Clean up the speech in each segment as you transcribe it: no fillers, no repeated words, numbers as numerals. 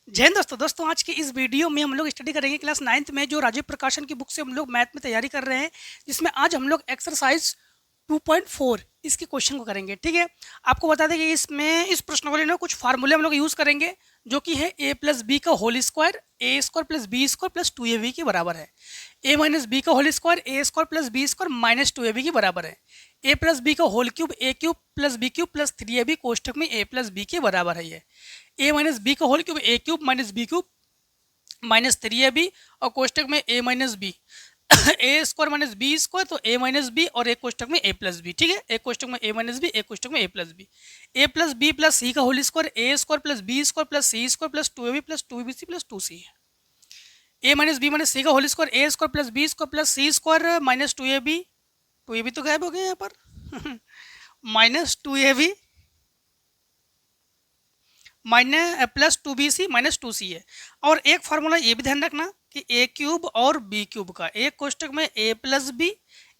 जय हिंद दोस्तों आज के इस वीडियो में हम लोग स्टडी करेंगे क्लास 9th में जो राजीव प्रकाशन की बुक से हम लोग मैथ में तैयारी कर रहे हैं, जिसमें आज हम लोग एक्सरसाइज 2.4 इसके क्वेश्चन को करेंगे। ठीक है, आपको बता दें कि इसमें इस प्रश्न को लेना कुछ फार्मूले हम लोग यूज़ करेंगे, जो कि है a प्लस बी का whole square a square plus b square plus 2ab के बराबर है। a माइनस बी का whole square a square plus b square minus 2ab के बराबर है। a प्लस बी का whole cube a cube plus b cube plus 3ab कोष्टक में a प्लस बी के बराबर है। ये a माइनस बी का whole cube a cube minus b cube minus 3ab और कोष्टक में a minus b a square minus b square, तो a माइनस बी और एक कोष्टक में a प्लस बी। ठीक है, एक कोष्टक में a माइनस बी, एक कोष्टक में a plus b. a plus b plus c का whole square a square plus b square plus c square plus 2ab plus 2bc plus 2c है। a minus b minus c का whole square a square plus b square plus c square minus 2ab तो गायब हो गया यहाँ पर minus 2ab minus plus 2bc minus 2c है। और एक फार्मूला ये भी ध्यान रखना कि a क्यूब और b क्यूब का, एक कोष्टक में a प्लस बी,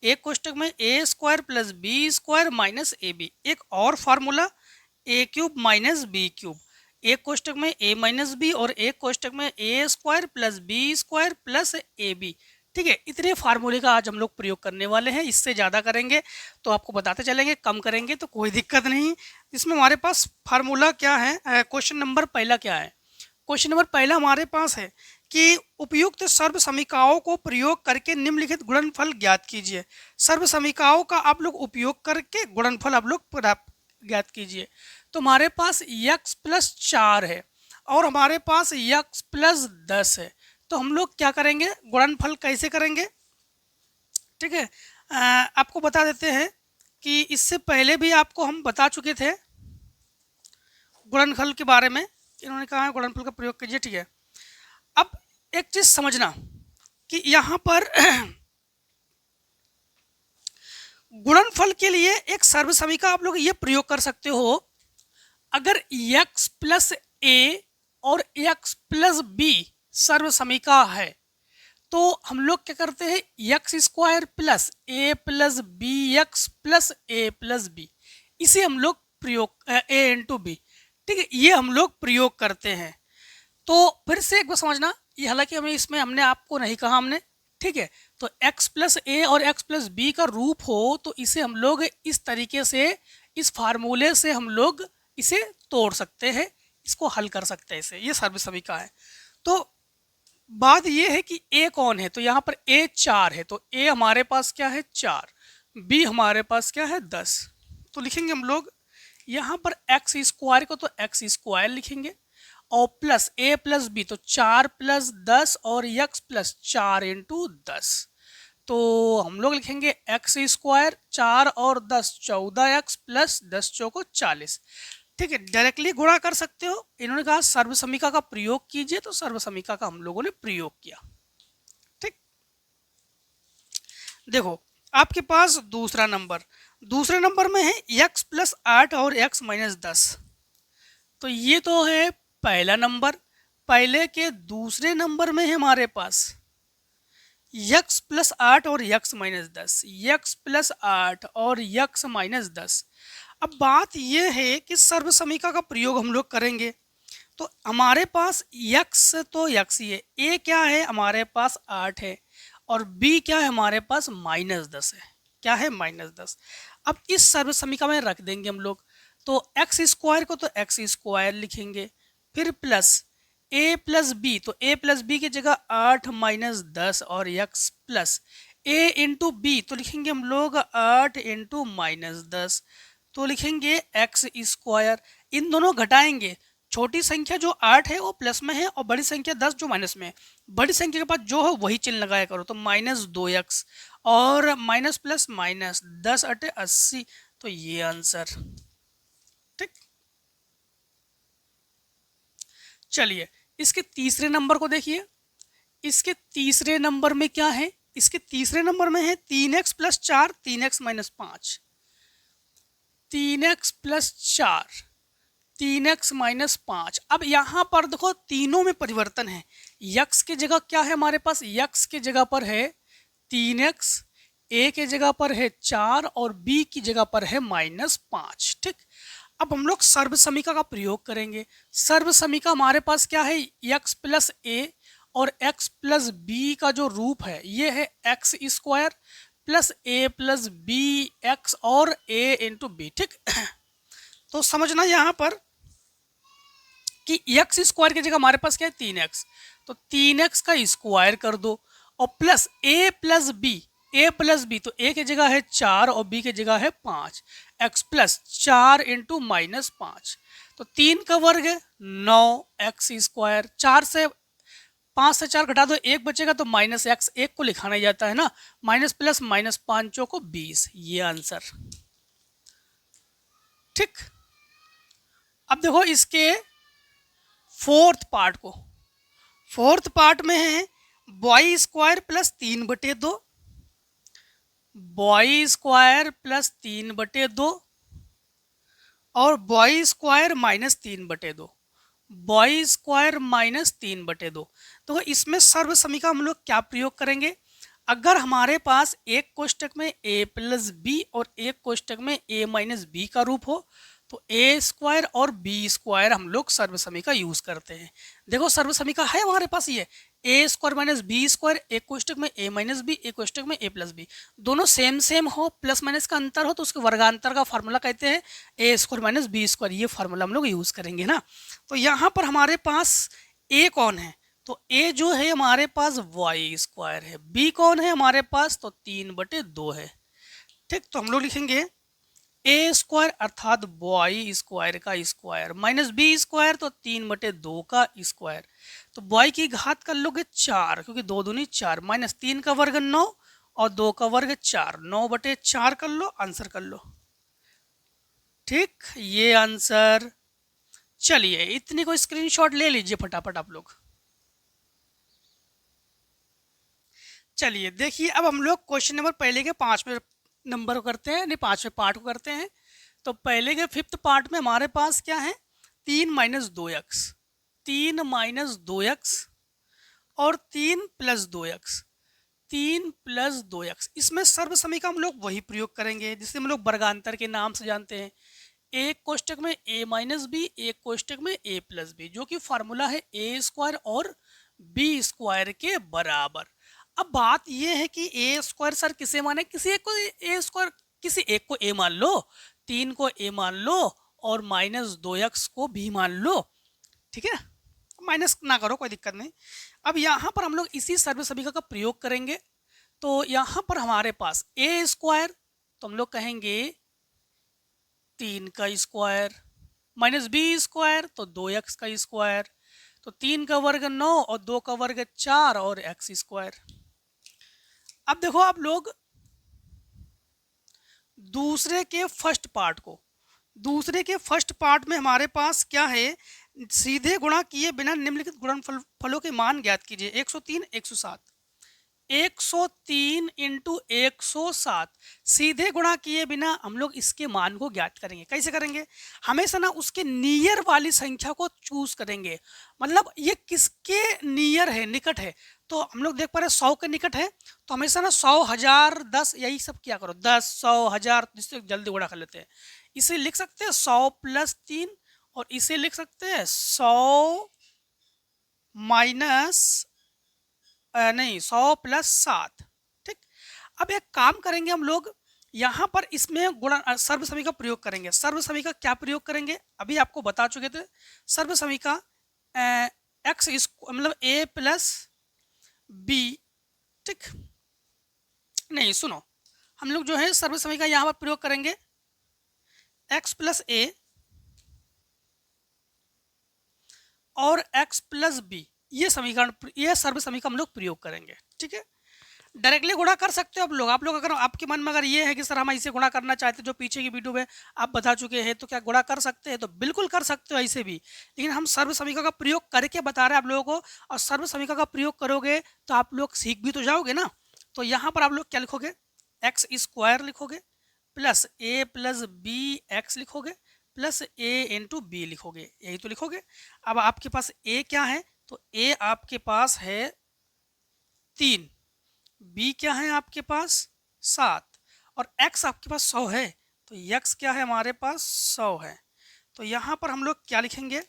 एक कोष्टक में a square plus b square minus ab। एक और formula a cube minus b cube, एक कोष्टक में a माइनस बी और एक कोष्टक में a square plus b square plus ab। ठीक है, इतने फार्मूले का आज हम लोग प्रयोग करने वाले हैं। इससे ज़्यादा करेंगे तो आपको बताते चलेंगे, कम करेंगे तो कोई दिक्कत नहीं। इसमें हमारे पास फार्मूला क्या है, क्वेश्चन नंबर पहला क्या है। क्वेश्चन नंबर पहला हमारे पास है कि उपयुक्त सर्व समीकरणों को प्रयोग करके निम्नलिखित गुणनफल ज्ञात कीजिए। सर्व समीकरणों का आप लोग उपयोग करके गुणनफल आप लोग ज्ञात कीजिए। तो हमारे पास x प्लस 4 है और हमारे पास x प्लस 10 है। तो हम लोग क्या करेंगे, गुणनफल कैसे करेंगे। ठीक है, आपको बता देते हैं कि इससे पहले भी आपको हम बता चुके थे गुणनफल के बारे में। इन्होंने कहा है गुणनफल का प्रयोग कीजिए। ठीक है, अब एक चीज समझना कि यहाँ पर गुणनफल के लिए एक सर्व समीकरण आप लोग ये प्रयोग कर सकते हो। अगर x प्लस ए और x प्लस बी सर्व समीकरण है तो हम लोग क्या करते हैं, एक्स स्क्वायर प्लस ए प्लस बी एक्स प्लस ए प्लस बी, इसे हम लोग प्रयोग ए इंटू बी। ठीक है, ये हम लोग प्रयोग करते हैं। तो फिर से एक बार समझना, ये हालांकि हमें इसमें हमने आपको नहीं कहा हमने। ठीक है, तो x प्लस ए और x प्लस बी का रूप हो तो इसे हम लोग इस तरीके से, इस फार्मूले से हम लोग इसे तोड़ सकते हैं, इसको हल कर सकते हैं इसे। ये सर्व समीकरण है। तो बात ये है कि a कौन है, तो यहाँ पर a 4 है, तो a हमारे पास क्या है 4, b हमारे पास क्या है 10। तो लिखेंगे हम लोग यहाँ पर x स्क्वायर को तो x स्क्वायर लिखेंगे और प्लस a प्लस बी, तो 4 प्लस 10 और x प्लस 4 इंटू 10। तो हम लोग लिखेंगे x स्क्वायर 4 और 10 14x प्लस 10 चौको 40। ठीक है, डायरेक्टली गुणा कर सकते हो। इन्होंने कहा सर्व समीकरण का प्रयोग कीजिए, तो सर्व समीकरण का हम लोगों ने प्रयोग किया। ठीक, देखो आपके पास दूसरे नंबर में है x प्लस 8 और x माइनस 10। तो ये तो है पहला नंबर। पहले के दूसरे नंबर में है हमारे पास x प्लस 8 और x माइनस 10, x प्लस 8 और x माइनस 10। अब बात यह है कि सर्व समीकरण का प्रयोग हम लोग करेंगे। तो हमारे पास x तो x ही है, a क्या है हमारे पास 8 है और b क्या है हमारे पास माइनस 10 है। क्या है माइनस 10। अब इस सर्व समीकरण में रख देंगे हम लोग, तो x स्क्वायर को तो x स्क्वायर लिखेंगे, फिर प्लस a प्लस बी, तो a प्लस बी की जगह 8 माइनस 10 और x plus a into b, तो लिखेंगे हम लोग 8 इंटू माइनस 10, तो लिखेंगे x स्क्वायर। इन दोनों घटाएंगे, छोटी संख्या जो 8 है वो प्लस में है और बड़ी संख्या 10 जो माइनस में है। बड़ी संख्या के पास जो है वही चिन्ह लगाया करो, तो माइनस 2x और माइनस प्लस माइनस 10 अटे 80, तो ये आंसर। ठीक, चलिए इसके तीसरे नंबर को देखिए। इसके तीसरे नंबर में क्या है, इसके तीसरे नंबर में है 3x plus 4 3x minus 5, 3x plus 4 3x minus 5। अब यहाँ पर देखो तीनों में परिवर्तन है। x के जगह क्या है हमारे पास, x के जगह पर है 3x, a के जगह पर है 4 और b की जगह पर है माइनस 5। ठीक, अब हम लोग सर्व समीका का प्रयोग करेंगे। सर्व समीका हमारे पास क्या है, x प्लस ए और x प्लस बी का जो रूप है ये है एक्स स्क्वायर प्लस ए प्लस बी एक्स और ए इंटू बी। ठीक तो समझना यहाँ पर कि एक्स स्क्वायर की जगह हमारे पास क्या है 3x, तो 3x का स्क्वायर कर दो और प्लस ए प्लस बी तो ए की जगह है 4 और बी की जगह है 5, x प्लस 4 इंटू माइनस 5, तो 3 का वर्ग है 9x स्क्वायर, 5 से 4 घटा दो 1 बचेगा तो माइनस एक्स, 1 को लिखा नहीं जाता है ना, माइनस प्लस माइनस 5 को 20, ये आंसर। ठीक अब देखो इसके फोर्थ पार्ट में है boy square plus 3/2, boy square plus 3/2 और boy square minus 3/2, boy square minus 3/2। तो इसमें सर्व समीका हम लोग क्या प्रयोग करेंगे, अगर हमारे पास एक कोष्टक में a प्लस बी और एक कोष्टक में a माइनस बी का रूप हो तो ए स्क्वायर और बी स्क्वायर हम लोग सर्व समीका यूज करते हैं। देखो सर्व समीका है हमारे पास ये ए स्क्वायर माइनस बी स्क्वायर, एक कोष्टक में ए माइनस बी, एक कोष्टक में ए प्लस बी, दोनों सेम हो, प्लस माइनस का अंतर हो तो उसके वर्गांतर का फार्मूला कहते हैं ए स्क्वायर माइनस बी स्क्वायर, ये फार्मूला हम लोग यूज करेंगे ना। तो यहाँ पर हमारे पास ए कौन है, तो ए जो है हमारे पास वाई स्क्वायर है, बी कौन है हमारे पास, तो 3/2 है। ठीक तो हम लोग लिखेंगे ए स्क्वायर अर्थात बॉय स्क्वायर का स्क्वायर माइनस बी स्क्वायर तो 3/2 का स्क्वायर, तो बॉय की घात कर लोगे 4 क्योंकि 2 दूनी 4, माइनस 3 का वर्ग 9 और 2 का वर्ग 4, 9/4 कर लो, आंसर कर लो। ठीक ये आंसर। चलिए इतनी को स्क्रीनशॉट ले लीजिए फटाफट आप लोग। चलिए देखिए अब हम लोग क्वेश्चन नंबर पहले के 5वें नंबर को करते हैं, नहीं 5वें पार्ट को करते हैं। तो पहले के 5th पार्ट में हमारे पास क्या है 3 माइनस 2x, 3 माइनस 2x और 3 प्लस 2x, 3 प्लस 2x। इसमें सर्व समीका हम लोग वही प्रयोग करेंगे जिसे हम लोग वर्गांतर के नाम से जानते हैं, एक कोष्टक में a माइनस बी, एक कोष्टक में a प्लस बी, जो कि फार्मूला है a स्क्वायर और b स्क्वायर के बराबर। अब बात यह है कि a स्क्वायर सर किसे माने, किसी एक को a स्क्वायर, किसी एक को a मान लो, 3 को a मान लो और माइनस 2x को भी मान लो। ठीक है माइनस ना करो कोई दिक्कत नहीं। अब यहाँ पर हम लोग इसी सर्व समीका का प्रयोग करेंगे। तो यहाँ पर हमारे पास a स्क्वायर तो हम लोग कहेंगे 3 का स्क्वायर माइनस बी स्क्वायर तो 2x का स्क्वायर, तो 3 का वर्ग 9 और 2 का वर्ग 4 और x स्क्वायर। अब देखो आप लोग दूसरे के फर्स्ट पार्ट में हमारे पास क्या है, सीधे गुणा किए बिना निम्नलिखित गुणनफलों के मान ज्ञात कीजिए। 103 107, 103 इंटू 107 सीधे गुणा किए बिना हम लोग इसके मान को ज्ञात करेंगे। कैसे करेंगे, हमेशा ना उसके नियर वाली संख्या को चूज करेंगे, मतलब ये किसके नियर है, निकट है। तो हम लोग देख पा रहे 100 के निकट है, तो हमेशा ना 100 1000 10 यही सब क्या करो 10 100 1000, जिससे जल्दी गुणा कर लेते हैं। इसे लिख सकते हैं 100 प्लस 3 और इसे लिख सकते हैं 100 माइनस नहीं 100 प्लस 7। ठीक अब एक काम करेंगे हम लोग यहाँ पर इसमें गुणा सर्व समीका प्रयोग करेंगे। सर्व समीका क्या प्रयोग करेंगे अभी आपको बता चुके थे। सर्व समीका एक्स मतलब a प्लस बी, ठीक नहीं सुनो, हम लोग जो है सर्व समीका यहाँ पर प्रयोग करेंगे x प्लस ए और x प्लस बी, ये समीकरण, ये सर्व समीकरण हम लोग प्रयोग करेंगे। ठीक है डायरेक्टली गुणा कर सकते हो आप लोग अगर आपके मन में अगर ये है कि सर हम ऐसे गुणा करना चाहते हैं, जो पीछे की वीडियो में आप बता चुके हैं, तो क्या गुणा कर सकते हैं, तो बिल्कुल कर सकते हो ऐसे भी, लेकिन हम सर्व समीकरण का प्रयोग करके बता रहे हैं आप लोगों को। और सर्व समीकरण का प्रयोग करोगे तो आप लोग सीख भी तो जाओगे ना। तो यहाँ पर आप लोग क्या लिखोगे, एक्स स्क्वायर लिखोगे प्लस ए प्लस बी एक्स लिखोगे प्लस ए इंटू बी लिखोगे, यही तो लिखोगे। अब आपके पास ए क्या है, तो ए आपके पास है 3, बी क्या है आपके पास 7 और x आपके पास 100 है, तो x क्या है हमारे पास 100 है। तो यहाँ पर हम लोग क्या लिखेंगे,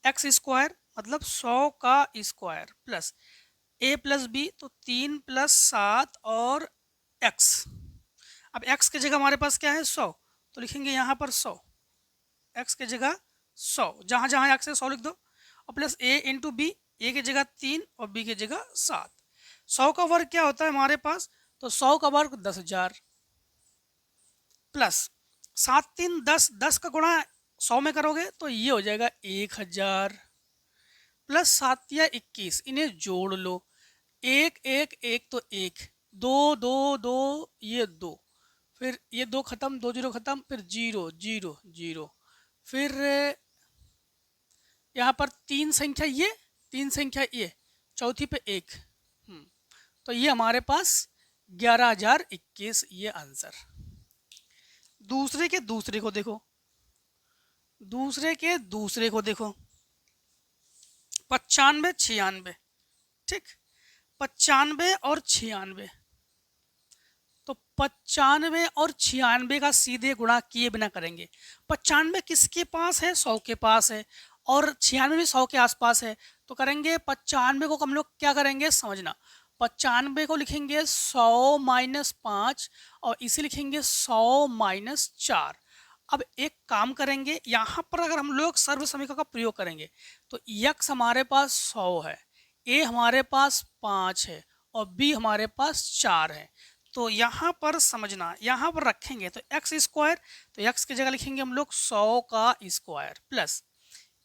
एक्स स्क्वायर मतलब 100 का स्क्वायर प्लस ए प्लस बी, तो 3 प्लस 7 और एक्स। अब एक्स की जगह हमारे पास क्या है 100, तो लिखेंगे यहाँ पर 100, एक्स की जगह 100, जहाँ जहाँ एक्स है 100 लिख दो, और प्लस ए इंटू बी, ए की जगह 3 और बी की जगह 7। 100 का वर्ग क्या होता है हमारे पास, तो 100 का वर्ग 10,000 प्लस 7 3 10, 10 का गुणा 100 में करोगे तो ये हो जाएगा 1000 प्लस 7 या 21, इन्हें जोड़ लो, 1 1 1 तो 1, 2 2 2 ये 2, फिर ये 2 खत्म, 2 जीरो खत्म, फिर 0 0 0, फिर यहाँ पर 3 संख्या ये, 3 संख्या ये, चौथी पे 1, तो ये हमारे पास 11,021 ये आंसर। दूसरे के दूसरे को देखो, दूसरे के दूसरे को देखो, 95 96, ठीक, 95 और 96, तो 95 और 96 का सीधे गुणा किए बिना करेंगे। 95 किसके पास है, 100 के पास है, और 96 भी 100 के आसपास है, तो करेंगे 95 को हम लोग क्या करेंगे समझना, 95 को लिखेंगे 100 माइनस 5 और इसे लिखेंगे 100 माइनस 4। अब एक काम करेंगे, यहाँ पर अगर हम लोग सर्व समीकरण का प्रयोग करेंगे तो x हमारे पास 100 है, a हमारे पास 5 है और b हमारे पास 4 है। तो यहाँ पर समझना, यहाँ पर रखेंगे तो एक्स स्क्वायर, तो x की जगह लिखेंगे हम लोग 100 का square plus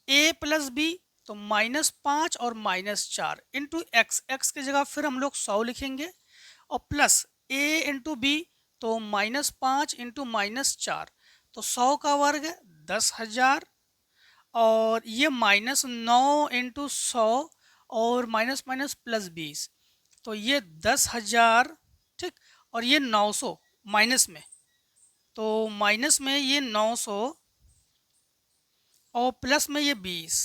a plus b, तो -5 और -4 इंटू एक्स की जगह फिर हम लोग 100 लिखेंगे और प्लस a इंटू बी, तो -5 इंटू -4, तो 100 का वर्ग 10,000 और ये -9 इंटू 100 और माइनस माइनस प्लस 20, तो ये 10,000, ठीक, और ये 900 माइनस में, तो माइनस में ये 900 और प्लस में ये 20,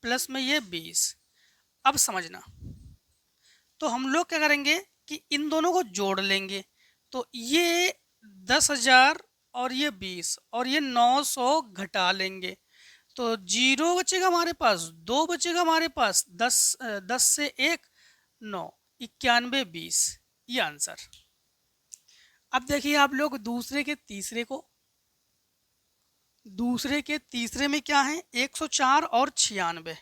प्लस में ये 20। अब समझना, तो हम लोग क्या करेंगे कि इन दोनों को जोड़ लेंगे, तो ये 10,000 और ये 20 और ये 900 घटा लेंगे, तो 0 बचेगा हमारे पास, 2 बचेगा हमारे पास, 10 से 1 9, 91 20, ये आंसर। अब देखिए आप लोग दूसरे के तीसरे को, दूसरे के तीसरे में क्या है 104 और 96,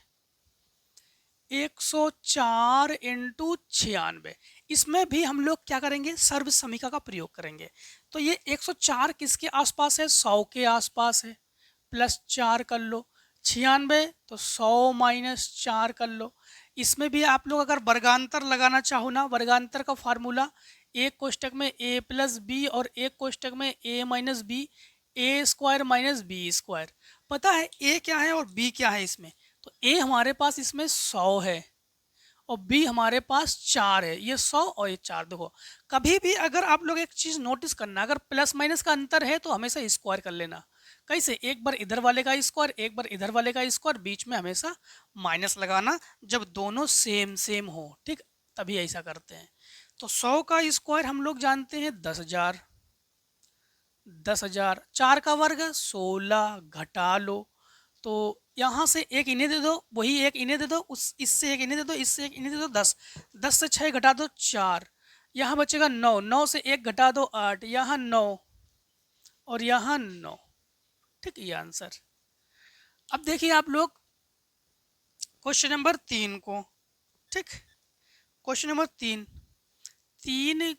104 इंटू 96, इसमें भी हम लोग क्या करेंगे सर्व समीकरण का प्रयोग करेंगे। तो ये 104 किसके आसपास है, 100 के आसपास है, प्लस 4 कर लो, 96 तो 100 माइनस 4 कर लो। इसमें भी आप लोग अगर वर्गांतर लगाना चाहो ना, वर्गांतर का फार्मूला, एक कोष्टक में a प्लस बी और एक कोष्टक में a minus b, a square minus b square. पता है a क्या है और b क्या है इसमें, तो a हमारे पास इसमें 100 है और b हमारे पास 4 है, ये 100 और ये 4। देखो कभी भी अगर आप लोग एक चीज़ नोटिस करना, अगर प्लस माइनस का अंतर है तो हमेशा स्क्वायर कर लेना, कैसे, एक बार इधर वाले का स्क्वायर एक बार इधर वाले का स्क्वायर, बीच में हमेशा माइनस लगाना जब दोनों सेम सेम हो, ठीक, तभी ऐसा करते हैं। तो 100 का स्क्वायर हम लोग जानते हैं 10,000, 10,000, 4 का वर्ग 16, घटा लो, तो यहाँ से एक इन्हें दे दो, वही एक इन्हें दे दो, उस इससे एक इन्हें दे दो, इससे एक इन्हें दे दो, 10, 10 से 6 घटा दो 4, यहाँ बचेगा 9, 9 से 1 घटा दो 8, यहाँ 9 और यहाँ 9, ठीक, ये आंसर। अब देखिए आप लोग क्वेश्चन नंबर 3 को, ठीक, क्वेश्चन नंबर 3, 3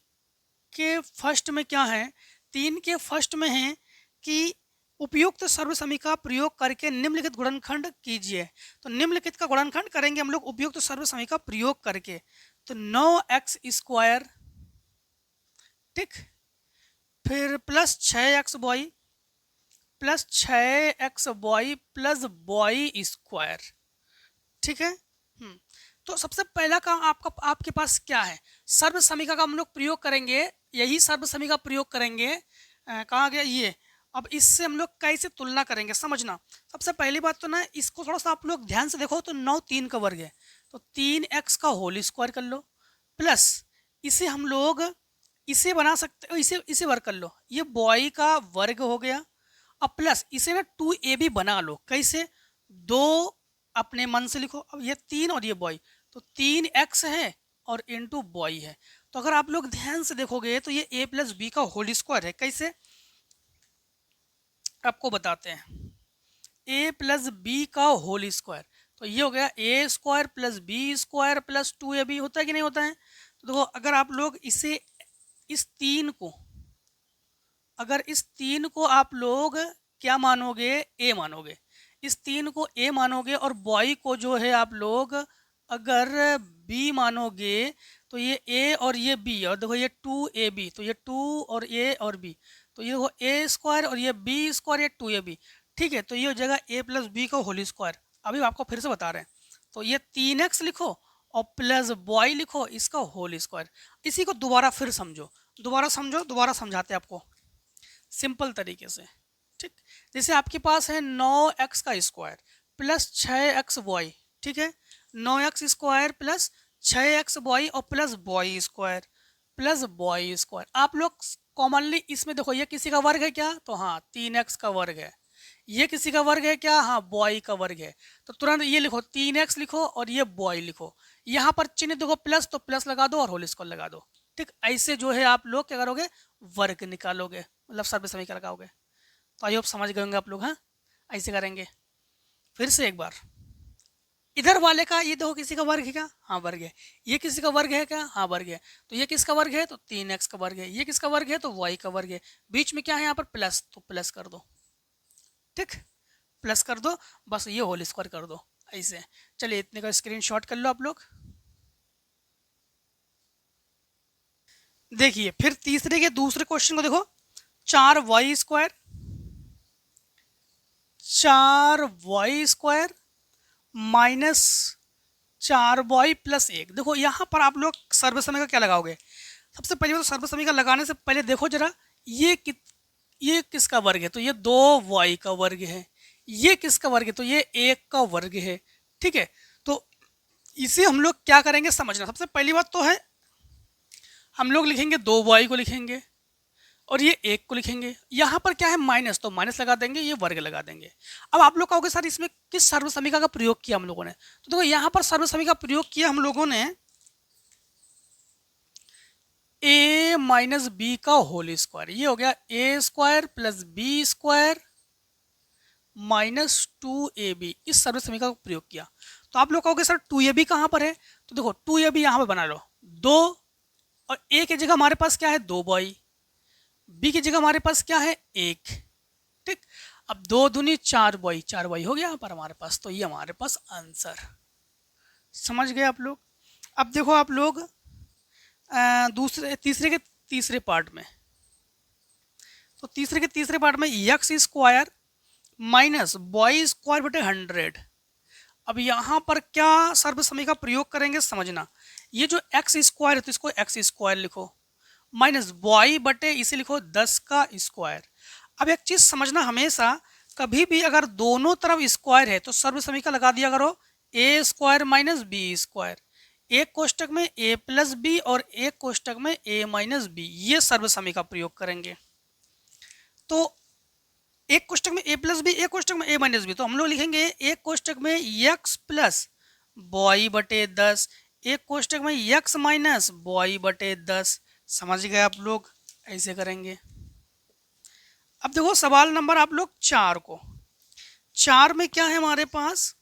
के फर्स्ट में क्या है, 3 के फर्स्ट में है कि उपयुक्त सर्व समीकरण प्रयोग करके निम्नलिखित गुणनखंड कीजिए। तो निम्नलिखित का गुणनखंड करेंगे हम लोग उपयुक्त सर्व समीकरण प्रयोग करके, तो 9x स्क्वायर, ठीक, फिर plus 6x boy plus 6x boy plus boy square, ठीक है। तो सबसे पहला काम आपके पास क्या है, सर्व समीकरण का हम लोग प्रयोग करेंगे, यही सर्व समीकरण प्रयोग करेंगे, कहाँ गया ये। अब इससे हम लोग कैसे तुलना करेंगे समझना। सबसे पहली बात तो ना, इसको थोड़ा सा आप लोग ध्यान से देखो, तो 9 3 का वर्ग है, तो 3x का होल स्क्वायर कर लो, प्लस इसे हम लोग इसे बना सकते हो, इसे वर्ग कर लो, ये बॉय का वर्ग हो गया अब प्लस इसे ना 2ab बना लो। कैसे? 2 अपने मन से लिखो। अब ये 3 और ये बॉय, तो 3x है और इंटू बॉय है। तो अगर आप लोग ध्यान से देखोगे तो ये a प्लस बी का होल स्क्वायर है। कैसे? आपको बताते हैं। a प्लस बी का होल स्क्वायर, तो ये हो गया a square plus b square plus 2ab। होता है कि नहीं होता है? तो देखो, अगर आप लोग इसे इस 3 को, अगर इस 3 को आप लोग क्या मानोगे? a मानोगे। इस 3 को a मानोगे और बॉय को जो है आप लोग अगर b मानोगे, तो ये a और ये b, और देखो ये 2ab, तो ये 2 और a और b, तो ये देखो a स्क्वायर और ये b स्क्वायर, ये 2ab। ठीक है, तो ये हो जाएगा a प्लस बी का होल स्क्वायर। अभी आपको फिर से बता रहे हैं, तो ये 3x लिखो और प्लस बॉय लिखो, इसका होल स्क्वायर। इसी को दोबारा फिर समझो, दोबारा समझो, दोबारा समझाते हैं आपको सिंपल तरीके से। ठीक, जैसे आपके पास है 9x का स्क्वायर प्लस 6x बॉय। ठीक है, 9x square plus 6x boy और plus boy square plus boy square. आप लोग कॉमनली इसमें देखो, ये किसी का वर्ग है क्या? तो हाँ, 3x का वर्ग है। ये किसी का वर्ग है क्या? हाँ, बॉय का वर्ग है। तो तुरंत ये लिखो, 3x लिखो और ये बॉय लिखो। यहाँ पर चिन्ह देखो प्लस, तो प्लस लगा दो और होल स्क्वायर लगा दो। ठीक, ऐसे जो है आप लोग क्या करोगे? वर्ग निकालोगे, मतलब सर्व समीकरण लगाओगे। तो आई होप समझ गए होंगे आप लोग। हाँ, ऐसे करेंगे। फिर से एक बार, इधर वाले का ये देखो, किसी का वर्ग है क्या? हाँ, वर्ग है। ये किसी का वर्ग है क्या? हाँ, वर्ग है। तो ये किसका वर्ग है? तो 3x का वर्ग है। ये किसका वर्ग है? तो y का वर्ग है। बीच में क्या है यहाँ पर? प्लस, तो प्लस कर दो। ठीक, प्लस कर दो, बस ये होल स्क्वायर कर दो ऐसे। चलिए, इतने का स्क्रीनशॉट कर लो आप लोग। देखिए, फिर तीसरे के दूसरे क्वेश्चन को देखो, 4y square, 4y square minus 4y plus 1। देखो यहाँ पर आप लोग सर्व समीकरण क्या लगाओगे? सबसे पहले तो सर्व समीकरण लगाने से पहले देखो जरा, ये किसका वर्ग है? तो ये 2y का वर्ग है। ये किसका वर्ग है? तो ये 1 का वर्ग है। ठीक है, तो इसे हम लोग क्या करेंगे समझना। सबसे पहली बात तो है, हम लोग लिखेंगे 2y को लिखेंगे और ये 1 को लिखेंगे। यहाँ पर क्या है? माइनस, तो माइनस लगा देंगे, ये वर्ग लगा देंगे। अब आप लोग कहोगे सर इसमें किस सर्व समीकरण का प्रयोग किया हम लोगों ने? तो देखो, यहाँ पर सर्व समीकरण का प्रयोग किया हम लोगों ने a माइनस बी का होल स्क्वायर। ये हो गया a square plus b square minus 2ab। इस सर्व समीकरण का प्रयोग किया। तो आप लोग कहोगे सर 2ab कहाँ पर है? तो देखो, 2ab यहाँ पर बना लो, 2 और a की जगह हमारे पास क्या है? 2 बॉय। बी की जगह हमारे पास क्या है? 1। ठीक, अब 2 दूनी 4 बॉय, 4 बॉय हो गया यहाँ पर हमारे पास। तो ये हमारे पास आंसर। समझ गए आप लोग? अब देखो आप लोग तीसरे के तीसरे पार्ट में, तो तीसरे के तीसरे पार्ट में x square minus boy square बटे 100। अब यहाँ पर क्या सर्व समीकरण का प्रयोग करेंगे समझना। ये जो एक्स स्क्वायर है तो इसको एक्स स्क्वायर लिखो, माइनस बॉय बटे इसे लिखो 10 का स्क्वायर। अब एक चीज समझना, हमेशा कभी भी अगर दोनों तरफ स्क्वायर है तो सर्व समीकरण लगा दिया करो, ए स्क्वायर माइनस बी स्क्वायर। एक कोष्टक में a प्लस बी और एक कोष्टक में a माइनस बी, ये सर्व समीकरण का प्रयोग करेंगे। तो एक कोष्टक में a प्लस बी, एक कोष्टक में a माइनस बी, तो हम लोग लिखेंगे एक कोष्टक में x प्लस बॉय बटे 10, एक कोष्टक में x माइनस बॉय बटे 10। समझ गए आप लोग? ऐसे करेंगे। अब देखो सवाल नंबर आप लोग 4 को, 4 में क्या है हमारे पास?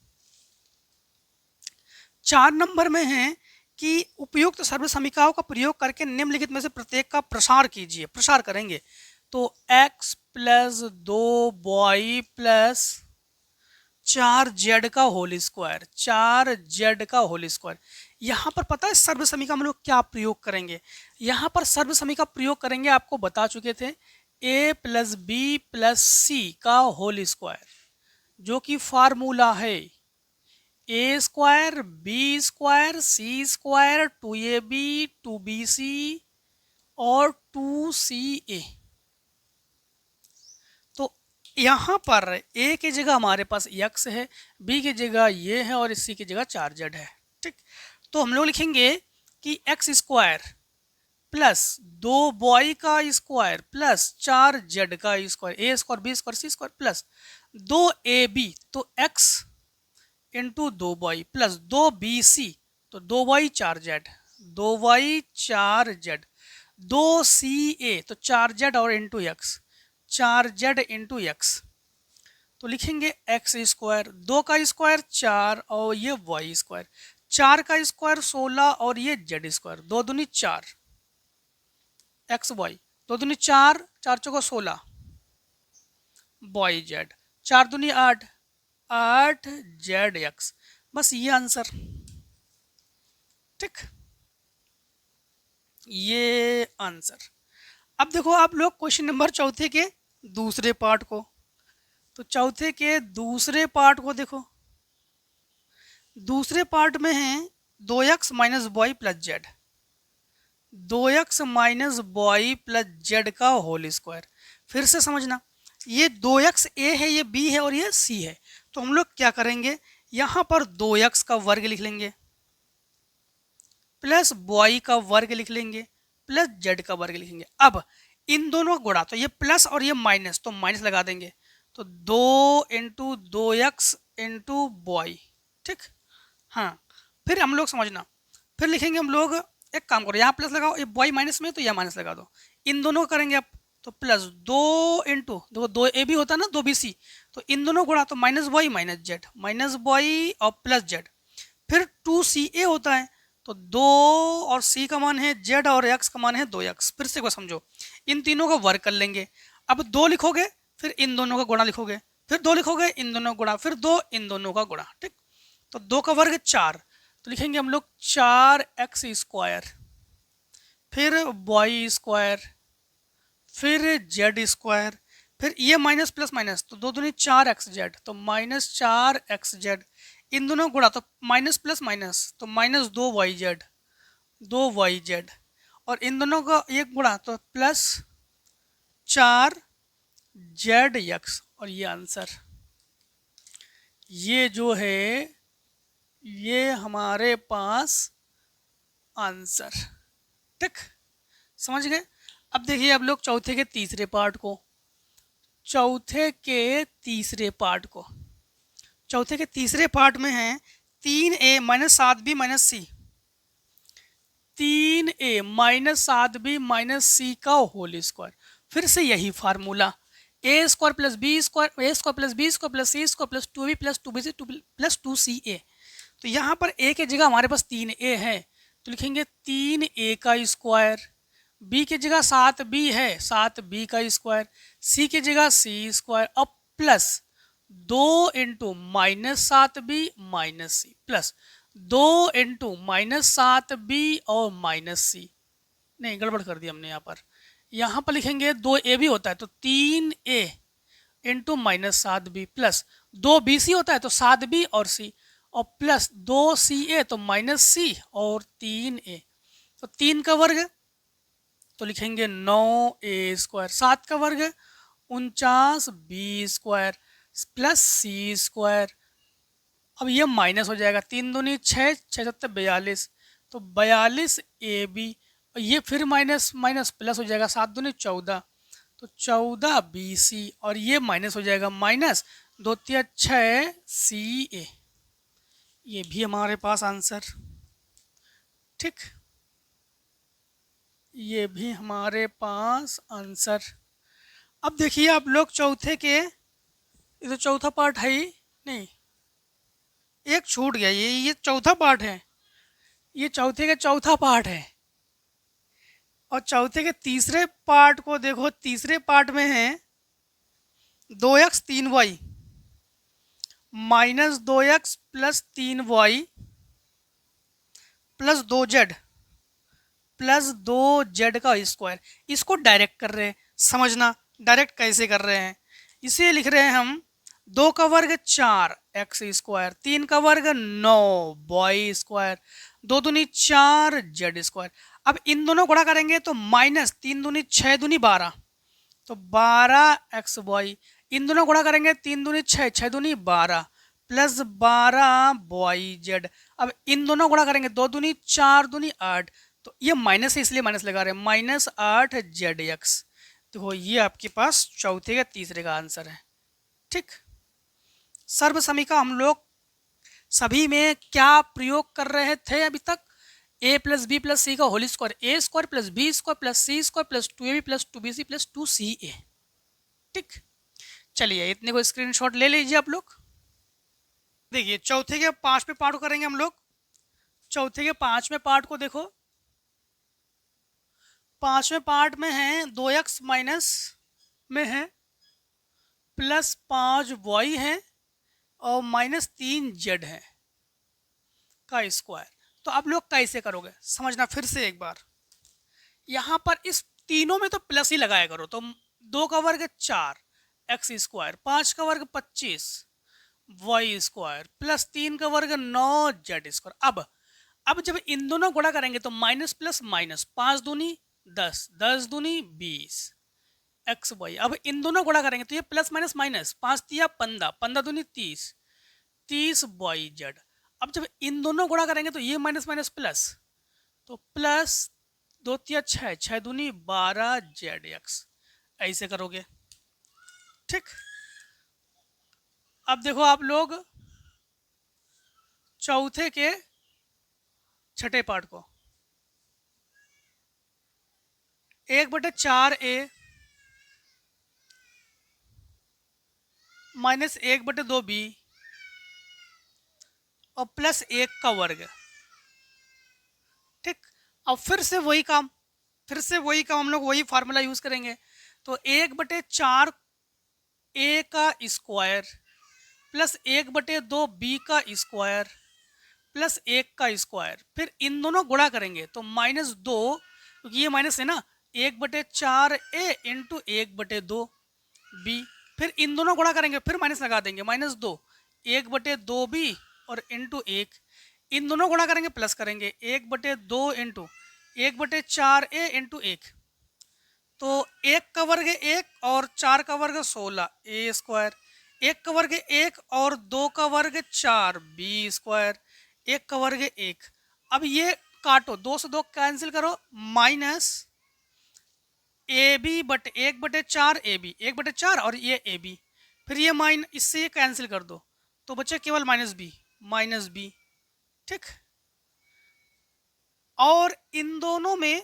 4 नंबर में है कि उपयुक्त सर्व समीकरणों का प्रयोग करके निम्नलिखित में से प्रत्येक का प्रसार कीजिए। प्रसार करेंगे तो x plus 2 boy plus 4z का होल स्क्वायर, 4z का होल स्क्वायर। यहाँ पर पता है सर्व समीकरण हम लोग क्या प्रयोग करेंगे? यहाँ पर सर्व समीकरण प्रयोग करेंगे, आपको बता चुके थे, a plus b plus c का होल स्क्वायर, जो कि फार्मूला है a square b square c square 2ab 2bc और 2ca। तो यहाँ पर a की जगह हमारे पास x है, b की जगह ये है और c की जगह 4z है। ठीक, तो हम लोग लिखेंगे कि x स्क्वायर प्लस 2y का स्क्वायर प्लस 4z का square, a square b square c square plus 2ab तो x into 2y plus 2bc तो 2y 4z, 2y 4z, 2ca तो 4z और into x, 4z into x तो लिखेंगे x square, 2 का square 4 और ये वाई स्क्वायर, 4 का स्क्वायर 16 और ये जेड स्क्वायर, 2 दूनी 4 एक्स वाई, 2 दूनी 4, 4 चौको 16 वाई जेड, 4 दूनी 8, 8 जेड एक्स। बस ये आंसर, ठीक, ये आंसर। अब देखो आप लोग क्वेश्चन नंबर चौथे के दूसरे पार्ट को, तो चौथे के दूसरे पार्ट को देखो। दूसरे पार्ट में है 2x minus y plus z, 2x minus y plus z का होल स्क्वायर। फिर से समझना, ये 2x ए है, ये बी है और ये सी है। तो हम लोग क्या करेंगे, यहाँ पर 2x का वर्ग लिख लेंगे प्लस वाई का वर्ग लिख लेंगे प्लस जेड का वर्ग लिखेंगे। अब इन दोनों का गुणा, तो ये प्लस और ये माइनस, तो माइनस लगा देंगे, तो 2 इंटू 2x इंटू वाई, ठीक। हाँ, फिर हम लोग समझना, फिर लिखेंगे हम लोग, एक काम करो, यहाँ प्लस लगाओ, ये वाई माइनस में तो यहाँ माइनस लगा दो, इन दोनों को करेंगे अब, तो प्लस 2 इंटू, देखो 2 ए भी होता है ना, 2 बी सी, तो इन दोनों गुणा, तो माइनस वाई और प्लस जेड, फिर 2 सी ए होता है, तो 2 और सी का मान है जेड और एक्स का मान है 2x। फिर से को समझो, इन तीनों का वर्ग कर लेंगे, अब 2 लिखोगे, फिर इन दोनों का गुणा लिखोगे, फिर 2 लिखोगे, इन दोनों का गुणा, फिर 2 इन दोनों का गुणा, ठीक। तो 2 का वर्ग 4, तो लिखेंगे हम लोग 4x स्क्वायर, फिर वाई स्क्वायर, फिर जेड स्क्वायर, फिर ये माइनस प्लस माइनस, तो 2 दूनी 4x जेड, तो माइनस 4x जेड, इन दोनों गुणा, तो माइनस प्लस माइनस, तो माइनस 2y जेड, और इन दोनों का एक गुणा, तो प्लस 4z एक्स। और ये आंसर, ये जो है ये हमारे पास आंसर, ठीक, समझ गए। अब देखिए आप लोग चौथे के तीसरे पार्ट को, चौथे के तीसरे पार्ट को, चौथे के तीसरे पार्ट में है 3a minus 7b minus c, 3a minus 7b minus c का होल स्क्वायर। फिर से यही formula, a square plus b square, a square plus b square plus c square plus 2b plus 2b plus 2ca। तो यहाँ पर a की जगह हमारे पास 3a है, तो लिखेंगे 3a का स्क्वायर, b की जगह 7b है, 7b का स्क्वायर, c की जगह c स्क्वायर, अब plus 2 into minus 7b minus c plus 2 into minus 7b और माइनस सी, नहीं गड़बड़ कर दी हमने यहाँ पर लिखेंगे 2a भी होता है, तो 3a into minus 7b plus 2bc होता है, तो 7b और c, और प्लस 2ca तो माइनस सी और 3a, तो 3 का वर्ग तो लिखेंगे 9a स्क्वायर, 7 का वर्ग 49b square plus c square. अब ये माइनस हो जाएगा, 3 दूनी 6, 6 सत्तर 42, तो 42ab, और ये फिर माइनस माइनस प्लस हो जाएगा, 7 दूनी 14, तो 14bc, और ये माइनस हो जाएगा, माइनस 2 तिया 6ca। ये भी हमारे पास आंसर, ठीक, ये भी हमारे पास आंसर। अब देखिए आप लोग चौथे के, ये तो चौथा पार्ट है ही नहीं, एक छूट गया, ये चौथा पार्ट है, ये चौथे का चौथा पार्ट है। और चौथे के तीसरे पार्ट को देखो, तीसरे पार्ट में है 2x 3y minus 2x plus 3y plus 2z plus 2z का स्क्वायर। इसको डायरेक्ट कर रहे हैं, समझना डायरेक्ट कैसे कर रहे हैं। इसे लिख रहे हैं हम 2 का वर्ग 4x स्क्वायर, 3 का वर्ग 9y स्क्वायर, 2 दूनी 4z स्क्वायर। अब इन दोनों गुणा करेंगे तो माइनस 3 दूनी 6 दूनी 12, तो 12xy, इन दोनों गुणा करेंगे 3 दूनी 6, 6 दूनी 12 प्लस 12yz। अब इन दोनों गुणा करेंगे 2 दूनी 4 दूनी 8, तो ये माइनस है इसलिए माइनस लगा रहे हैं, -8 ZX। देखो ये आपके पास चौथे या तीसरे का आंसर है। ठीक, सर्व समीकरण हम लोग सभी में क्या प्रयोग कर रहे थे अभी तक? a plus b plus c का whole square, a square plus b square plus c square plus 2ab plus 2bc plus 2ca। ठीक, चलिए इतने को स्क्रीनशॉट ले लीजिए आप लोग। देखिए चौथे के 5वें पार्ट को करेंगे हम लोग। चौथे के 5वें पार्ट को देखो, 5वें पार्ट में है 2x माइनस में है प्लस 5y है और -3z है का स्क्वायर। तो आप लोग कैसे करोगे समझना फिर से एक बार। यहाँ पर इस तीनों में तो प्लस ही लगाया करो। तो 2 का वर्ग 4 x स्क्वायर, 5 का वर्ग 25 y स्क्वायर प्लस 3 का वर्ग 9 z स्क्वायर। अब जब इन दोनों गुणा करेंगे तो माइनस प्लस माइनस, 5 दूनी 10, 10 दूनी 20 एक्स वाई। अब इन दोनों गुणा करेंगे तो ये प्लस माइनस माइनस, 5 तिया 15, 15 दूनी 30, 30 वाई जेड। अब जब इन दोनों गुणा करेंगे तो ये माइनस माइनस प्लस, तो प्लस 2 तिया 6, 6 दूनी 12 जेड एक्स। ऐसे करोगे। ठीक, अब देखो आप लोग चौथे के छठे पार्ट को, 1/4a माइनस 1/2b और प्लस 1 का वर्ग। ठीक, अब फिर से वही काम हम लोग वही फार्मूला यूज करेंगे। तो 1/4 a का स्क्वायर प्लस 1/2 b का स्क्वायर प्लस 1 का स्क्वायर, फिर इन दोनों गुणा करेंगे तो -2, क्योंकि ये माइनस है ना, 1/4a इंटू 1/2 b। फिर इन दोनों गुणा करेंगे फिर माइनस लगा देंगे, -2 1/2b और इंटू 1। इन दोनों गुणा करेंगे प्लस करेंगे, 1/2 इंटू 1/4a इंटू 1। तो 1 का वर्ग 1 और 4 का वर्ग 16 a स्क्वायर, 1 का वर्ग 1 और 2 का वर्ग 4 b स्क्वायर, 1 का वर्ग 1। अब ये काटो, 2 से 2 कैंसिल करो, माइनस (1/4 AB, 1/4 और ये AB, फिर ये इससे ये कैंसिल कर दो तो बचे केवल -b। ठीक, और इन दोनों में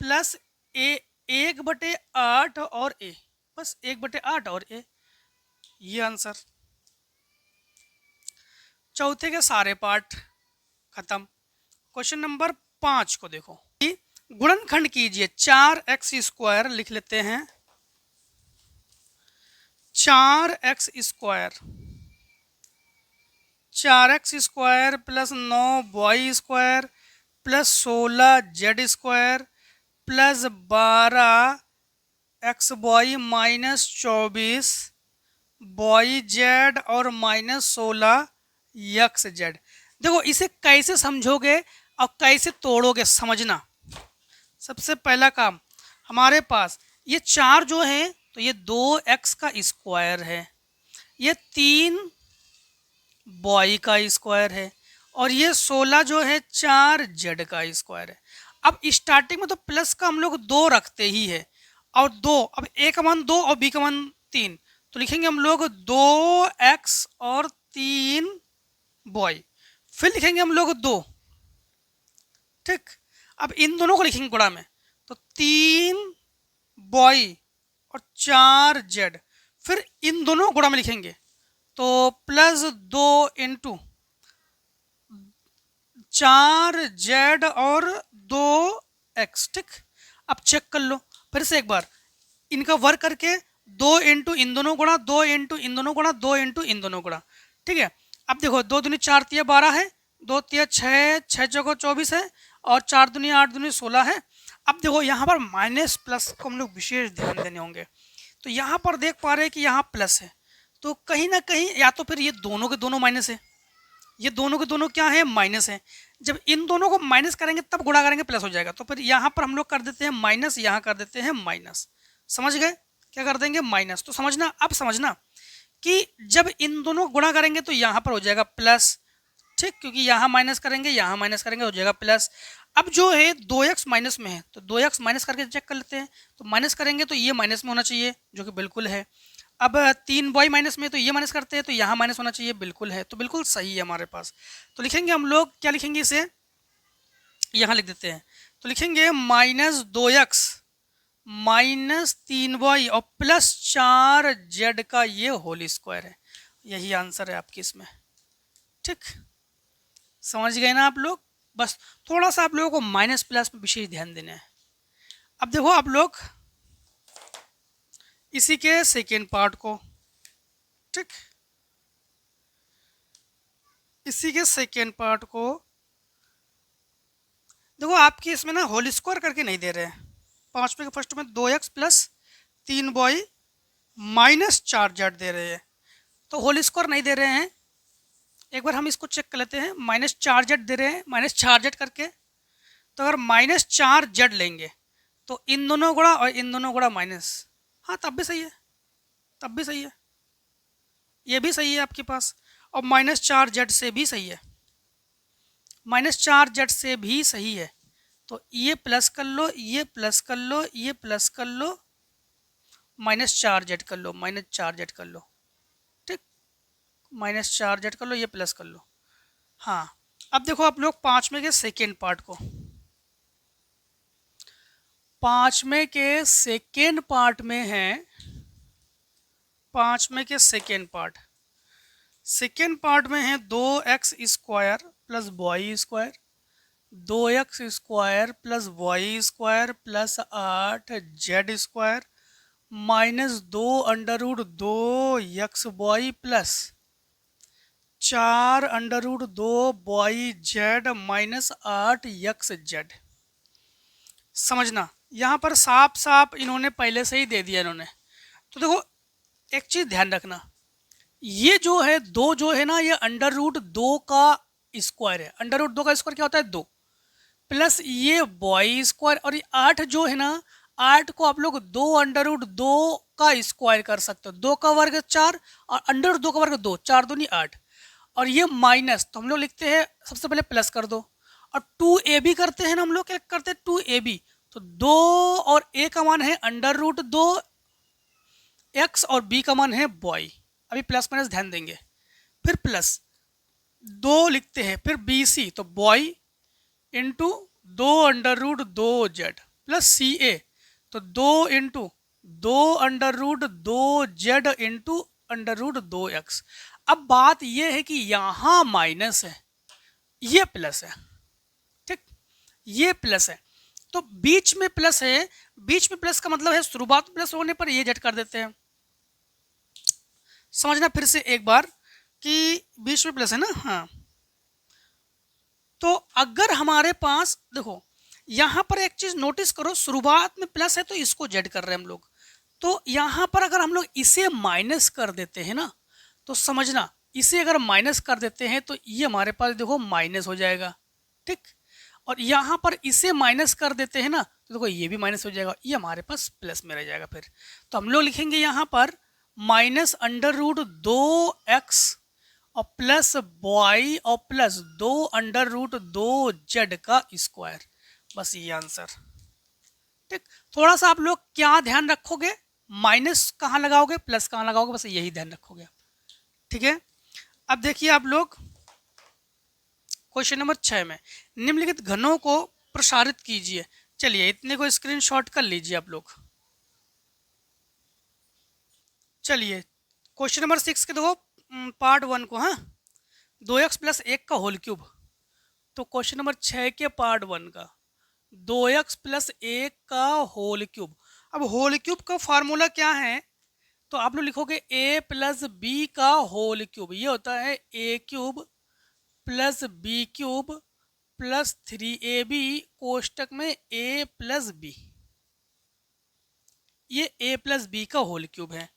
प्लस 1/8 और a, बस 1/8 और a, ये आंसर। चौथे के सारे पार्ट खत्म। क्वेश्चन नंबर 5 को देखो, गुणनखंड कीजिए। 4x स्क्वायर लिख लेते हैं, 4x square plus 9y square plus 16z square plus 12xy minus 24yz और माइनस 16xz। देखो इसे कैसे समझोगे और कैसे तोड़ोगे समझना। सबसे पहला काम, हमारे पास ये 4 जो है तो ये 2x का स्क्वायर है, ये 3 y का स्क्वायर है और ये 16 जो है 4z का स्क्वायर है। अब स्टार्टिंग में तो प्लस का हम लोग 2 रखते ही है और 2, अब a का मान 2 और b का मान 3, तो लिखेंगे हम लोग 2x और 3y, फिर लिखेंगे हम लोग 2। ठीक, अब इन दोनों को लिखेंगे गुणा में, तो 3y और 4z, फिर इन दोनों गुणा में लिखेंगे तो प्लस 2 इंटू 4z और 2x। ठीक, अब चेक कर लो फिर से एक बार, इनका वर्क करके 2 इंटू इन दोनों गुणा, 2 इंटू इन दोनों गुणा, 2 इंटू इन दोनों गुणा। ठीक है, अब देखो 2 दूनी 4 तिया 12 है, 2 तिया 6, 6 चौको 24 है और 4 दूनी 8 दूनी 16 है। अब देखो यहाँ पर माइनस प्लस को हम लोग विशेष ध्यान देने होंगे। तो यहाँ पर देख पा रहे हैं कि यहाँ प्लस है, तो कहीं ना कहीं या तो फिर ये दोनों के दोनों माइनस है, ये दोनों के दोनों क्या है, माइनस है। जब इन दोनों को माइनस करेंगे तब गुणा करेंगे प्लस हो जाएगा, तो फिर यहाँ पर हम लोग कर देते हैं माइनस, यहाँ कर देते हैं माइनस। समझ गए, क्या कर देंगे, माइनस। तो समझना, अब समझना कि जब इन दोनों गुणा करेंगे तो यहाँ पर हो जाएगा प्लस, ठीक, क्योंकि यहाँ माइनस करेंगे यहाँ माइनस करेंगे हो जाएगा प्लस। अब जो है 2x माइनस में है तो 2x माइनस करके चेक कर लेते हैं, तो माइनस करेंगे तो ये माइनस में होना चाहिए जो कि बिल्कुल है। अब 3y माइनस में तो ये माइनस करते हैं तो यहाँ माइनस होना चाहिए, बिल्कुल है, तो बिल्कुल सही है हमारे पास। तो लिखेंगे हम लोग, क्या लिखेंगे इसे, यहाँ लिख देते हैं, तो लिखेंगे -2x माइनस 3y और प्लस 4z का ये होल स्क्वायर है। यही आंसर है आपकी इसमें। ठीक, समझ गए ना आप लोग। बस थोड़ा सा आप लोगों को माइनस प्लस में विशेष ध्यान देना है। अब देखो आप लोग इसी के सेकेंड पार्ट को, ठीक, इसी के सेकेंड पार्ट को देखो, आपकी इसमें ना होल स्क्वायर करके नहीं दे रहे हैं। 5 में के फर्स्ट में 2x plus 3y minus 4z दे रहे हैं, तो होल स्क्वायर नहीं दे रहे हैं। एक बार हम इसको चेक कर लेते हैं, -4z दे रहे हैं, -4z करके, तो अगर -4z लेंगे तो इन दोनों गुणा और इन दोनों गुणा माइनस, हाँ तब भी सही है, तब भी सही है, ये भी सही है आपके पास, और -4z से भी सही है, -4z से भी सही है। तो ये प्लस कर लो, ये प्लस कर लो, ये प्लस कर लो, -4z कर लो, -4z कर लो, ठीक, -4z कर लो, ये प्लस कर लो। हाँ, अब देखो आप लोग 5वें के सेकेंड पार्ट को, 5वें के सेकेंड पार्ट में है, 5वें के सेकेंड पार्ट में है 2x square plus y square, 2x square plus y square plus 8z square minus 2 under root 2xy plus 4 under root 2yz minus 8xz। समझना, यहाँ पर साफ साफ इन्होंने पहले से ही दे दिया इन्होंने। तो देखो एक चीज़ ध्यान रखना, ये जो है 2 जो है ना, ये अंडर रूट 2 का स्क्वायर है। अंडर रूट 2 का स्क्वायर क्या होता है 2, प्लस ये वाई स्क्वायर, और ये 8 जो है ना, 8 को आप लोग 2 अंडर रूट 2 का स्क्वायर कर सकते हो। 2 का वर्ग 4 और अंडर रूट 2 का वर्ग 2, 4 दूनी 8, और ये माइनस, तो हम लोग लिखते हैं सबसे पहले प्लस कर दो, और 2ab करते हैं ना हम लोग, क्या करते हैं 2ab, तो 2 और a का मान है अंडर रूट 2 x और b का मान है y। अभी प्लस माइनस ध्यान देंगे, फिर प्लस 2 लिखते हैं, फिर bc तो y into 2 under root 2z plus ca तो 2 into 2 under root 2z into under root 2x। अब बात यह है कि यहाँ माइनस है, ये प्लस है, ठीक, ये प्लस है, तो बीच में प्लस है। बीच में प्लस का मतलब है शुरुआत में प्लस होने पर ये जेड कर देते हैं। समझना फिर से एक बार कि बीच में प्लस है ना, हाँ, तो अगर हमारे पास देखो यहाँ पर एक चीज नोटिस करो, शुरुआत में प्लस है तो इसको जेड कर रहे हैं हम लोग, तो यहाँ पर अगर हम लोग इसे माइनस कर देते हैं ना, तो समझना इसे अगर माइनस कर देते हैं तो ये हमारे पास देखो माइनस हो जाएगा, ठीक, और यहाँ पर इसे माइनस कर देते हैं ना तो देखो ये भी माइनस हो जाएगा, ये हमारे पास प्लस में रह जाएगा। फिर तो हम लोग लिखेंगे यहाँ पर माइनस अंडर रूट 2x और प्लस y और प्लस 2 अंडर रूट 2z का स्क्वायर, बस ये आंसर, ठीक। थोड़ा सा आप लोग क्या ध्यान रखोगे, माइनस कहाँ लगाओगे प्लस कहाँ लगाओगे, बस यही ध्यान रखोगे, ठीक है। अब देखिए आप लोग क्वेश्चन नंबर 6 में निम्नलिखित घनों को प्रसारित कीजिए। चलिए इतने को स्क्रीनशॉट कर लीजिए आप लोग। चलिए क्वेश्चन नंबर 6 के देखो पार्ट 1 को, हाँ, 2x प्लस 1 का होल क्यूब। तो क्वेश्चन नंबर 6 के पार्ट 1 का 2x प्लस 1 का होल क्यूब। अब होल क्यूब का फार्मूला क्या है, तो आप लोग लिखोगे a प्लस बी का होल क्यूब, ये होता है a cube plus b cube plus 3ab कोष्टक में a प्लस बी, ये a प्लस बी का होल क्यूब है।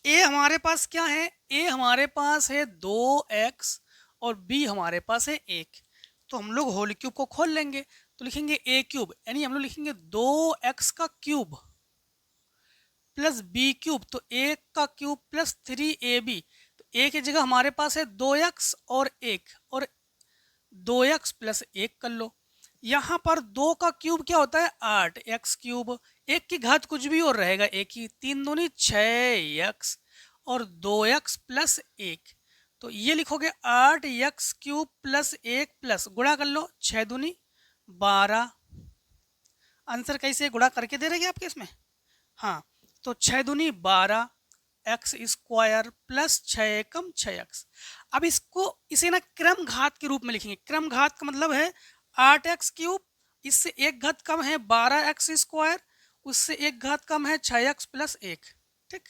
a हमारे पास क्या है, a हमारे पास है 2x और b हमारे पास है 1, तो हम लोग होल क्यूब को खोल लेंगे, तो लिखेंगे a क्यूब, यानी हम लोग लिखेंगे 2x का क्यूब प्लस b क्यूब, तो 1 का क्यूब प्लस 3ab, तो a की जगह हमारे पास है 2x और 1, और 2x प्लस 1 कर लो। यहाँ पर 2 का क्यूब क्या होता है 8x क्यूब, 1 की घात कुछ भी और रहेगा एक ही, 3 दूनी 6x और 2x प्लस 1। तो ये लिखोगे 8x क्यूब प्लस 1 प्लस गुणा कर लो 6 दूनी 12। आंसर कैसे गुणा करके दे रहे आपके इसमें? हाँ, तो 6 दूनी 12 एक्स स्क्वायर प्लस 6 कम 6x। अब इसको इसे ना क्रम घात के रूप में लिखेंगे। क्रम घात का मतलब है 8x क्यूब, इससे एक घात कम है 12x स्क्वायर, उससे एक घात कम है 6x प्लस 1। ठीक,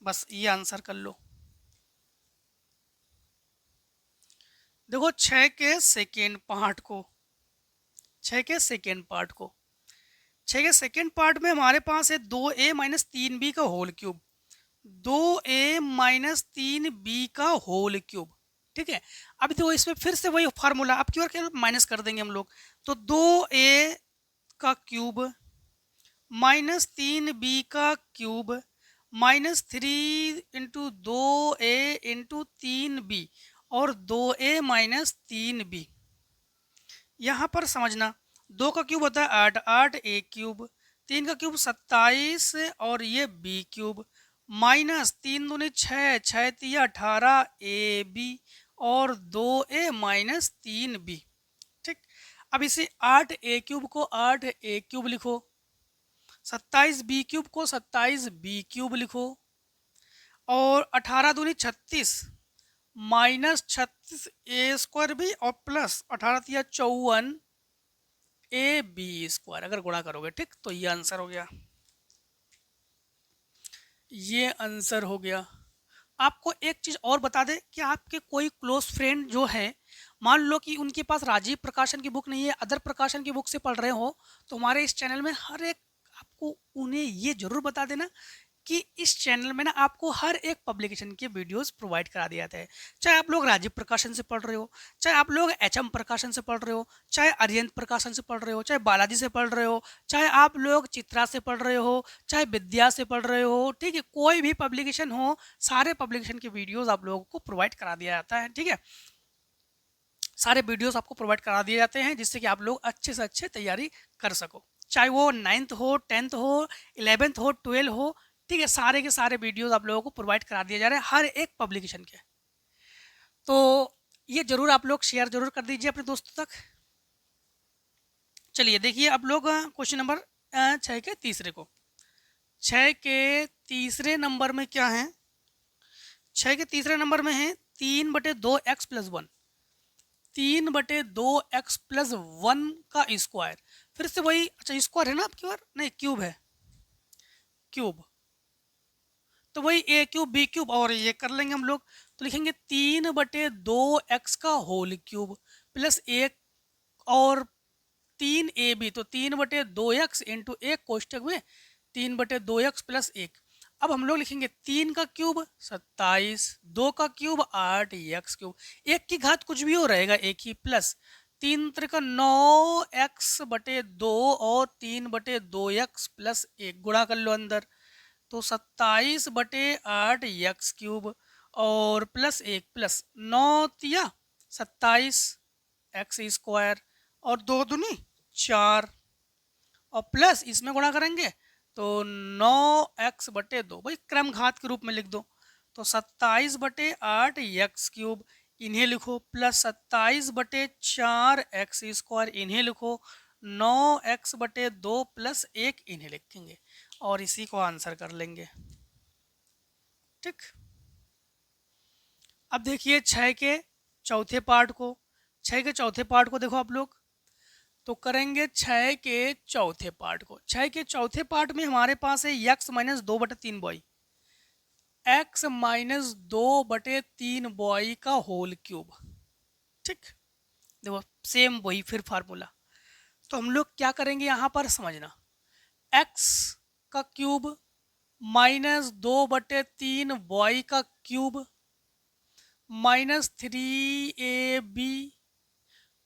बस ये आंसर कर लो। देखो 6 के सेकेंड पार्ट को, 6 के सेकेंड पार्ट को, 6 के सेकेंड पार्ट में हमारे पास है 2a माइनस 3b का whole cube, 2a minus 3b का होल क्यूब। ठीक है, अब देखो इसमें फिर से वही फार्मूला, अब की बार माइनस कर देंगे हम लोग। तो 2a का क्यूब माइनस 3b का cube minus 3 into 2a into 3b और 2a माइनस 3b। यहाँ पर समझना 2 का क्यूब होता है 8, 8a क्यूब, 3 का क्यूब 27 और ये b क्यूब माइनस 3 दूनी 6, 6 तिया 18ab और 2a माइनस 3b। ठीक, अब इसे 8a क्यूब को 8a क्यूब लिखो, 27b क्यूब को 27b क्यूब लिखो और 18 दूनी 36 माइनस 36 ए स्क्वायर भी और प्लस 18 तिया 54 ए बी स्क्वायर अगर गुणा करोगे। ठीक, तो ये आंसर हो गया, ये आंसर हो गया। आपको एक चीज़ और बता दें कि आपके कोई क्लोज फ्रेंड जो है, मान लो कि उनके पास राजीव प्रकाशन की बुक नहीं है, अदर प्रकाशन की बुक से पढ़ रहे हो, तो हमारे इस चैनल में हर एक आपको उन्हें ये जरूर बता देना कि इस चैनल में ना आपको हर एक पब्लिकेशन के वीडियोस प्रोवाइड करा दिया जाता है। चाहे आप लोग राजीव प्रकाशन से पढ़ रहे हो, चाहे आप लोग एचएम प्रकाशन से पढ़ रहे हो, चाहे अरिहंत प्रकाशन से पढ़ रहे हो, चाहे बालाजी से पढ़ रहे हो, चाहे आप लोग चित्रा से पढ़ रहे हो, चाहे विद्या से पढ़ रहे हो। ठीक है, कोई भी पब्लिकेशन हो, सारे पब्लिकेशन के वीडियोज़ आप लोगों को प्रोवाइड करा दिया जाता है। ठीक है, सारे वीडियोस आपको प्रोवाइड करा दिए जाते हैं जिससे कि आप लोग अच्छे से अच्छे तैयारी कर सको, चाहे वो 9th हो, 10th हो, 11th हो, 12 हो। ठीक है, सारे के सारे वीडियोस आप लोगों को प्रोवाइड करा दिए जा रहे हैं हर एक पब्लिकेशन के। तो ये जरूर आप लोग शेयर जरूर कर दीजिए अपने दोस्तों तक। चलिए देखिए आप लोग क्वेश्चन नंबर 6 के तीसरे को, 6 के तीसरे नंबर में क्या है, 6 के तीसरे नंबर में है 3/2x प्लस 1, 3/2x प्लस 1 का स्क्वायर। फिर से वही, अच्छा स्क्वायर है ना आपकी बार, नहीं क्यूब है, क्यूब तो वही ए क्यूब बी क्यूब और ये कर लेंगे हम लोग। तो लिखेंगे 3/2x का होल क्यूब प्लस 1 और 3ab, तो 3/2x इंटू 1 कोष्टक में 3/2x प्लस 1। अब हम लोग लिखेंगे 3 का क्यूब 27, 2 का क्यूब 8x क्यूब, 1 की घात कुछ भी हो रहेगा एक ही, प्लस 3 त्रिका 9x/2 और 3/2x प्लस 1 गुणा कर लो अंदर, तो 27/8x क्यूब और प्लस 1 प्लस 9 तिया 27 एक्स स्क्वायर और 2 दूनी 4 और प्लस इसमें गुणा करेंगे तो 9x/2, भाई क्रम घात के रूप में लिख दो। तो 27/8x क्यूब इन्हें लिखो प्लस 27/4x स्क्वायर इन्हें लिखो, 9x/2 प्लस 1 इन्हें लिखेंगे और इसी को आंसर कर लेंगे। ठीक, अब देखिए 6 के चौथे पार्ट को, 6 के चौथे पार्ट को देखो आप लोग, तो करेंगे 6 के चौथे पार्ट को। 6 के चौथे पार्ट में हमारे पास है x minus 2/3 boy, x minus 2/3 boy का होल क्यूब। ठीक, देखो सेम वही फिर फार्मूला। तो हम लोग क्या करेंगे यहाँ पर समझना, x का क्यूब माइनस 2/3 बॉय का क्यूब माइनस 3ab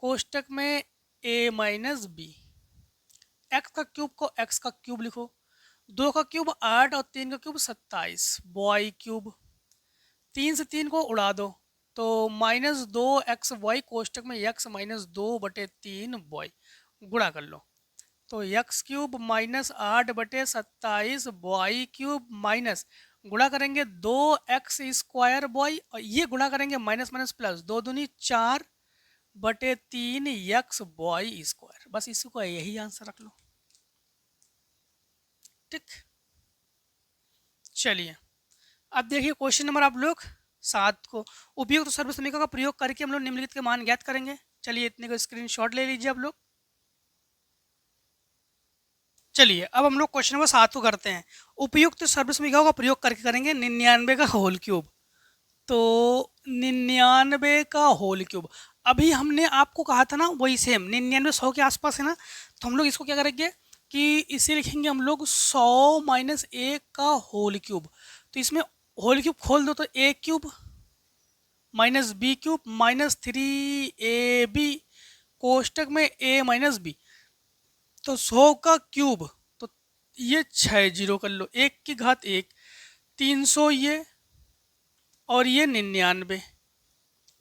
कोष्टक में a माइनस बी। एक्स का क्यूब को x का क्यूब लिखो, 2 का क्यूब 8 और 3 का क्यूब 27 बॉय क्यूब, 3 से 3 को उड़ा दो तो -2xy कोष्टक में x -2/3y गुणा कर लो। तो x³ -8/27 y³ माइनस गुणा करेंगे 2x² और ये गुणा करेंगे माइनस माइनस प्लस, 2 दूनी 4/3 x² बस इसको यही आंसर रख लो। ठीक, चलिए अब देखिए क्वेश्चन नंबर आप लोग 7 को, उपयुक्त सर्व समीकरण का प्रयोग करके हम लोग निम्नलिखित के मान ज्ञात करेंगे। चलिए इतने को स्क्रीनशॉट ले लीजिए आप लोग। चलिए अब हम लोग क्वेश्चन नंबर 7 को करते हैं। उपयुक्त सर्व समीकरण का प्रयोग करके करेंगे 99 का होल क्यूब। तो 99 का होल क्यूब, अभी हमने आपको कहा था ना वही सेम 99 100 के आसपास है ना, तो हम लोग इसको क्या करेंगे कि इसे लिखेंगे हम लोग 100 - 1 का होल क्यूब। तो इसमें होल क्यूब खोल दो तो a³ -b³ -3ab कोष्टक में a - b। तो 100 का क्यूब, तो ये 6 जीरो कर लो, 1 की घात 1, 300 ये और ये 99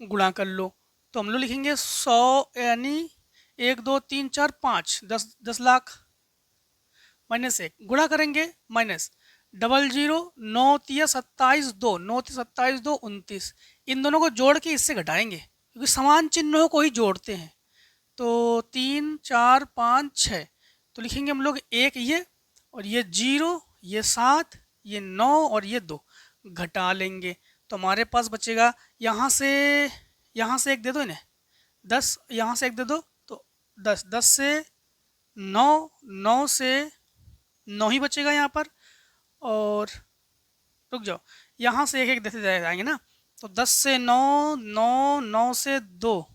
गुणा कर लो। तो हम लोग लिखेंगे 100 यानी 1 2 3 4 5 10 लाख -1 गुणा करेंगे माइनस 00 9 3 27 2 9 3 27 2 29, इन दोनों को जोड़ के इससे घटाएंगे क्योंकि समान चिन्हों को ही जोड़ते हैं। तो 3 4 5 6, तो लिखेंगे हम लोग 1 ये और ये 0, ये 7, ये 9 और ये 2 घटा लेंगे। तो हमारे पास बचेगा यहाँ से 1 दे दो इन्हें, 10 यहाँ से 1 दे दो तो 10, 10 से 9, 9 से 9 ही बचेगा यहाँ पर, और रुक जाओ यहाँ से 1 1 देते जाएंगे ना, तो 10 से 9, 9, 9 से 2,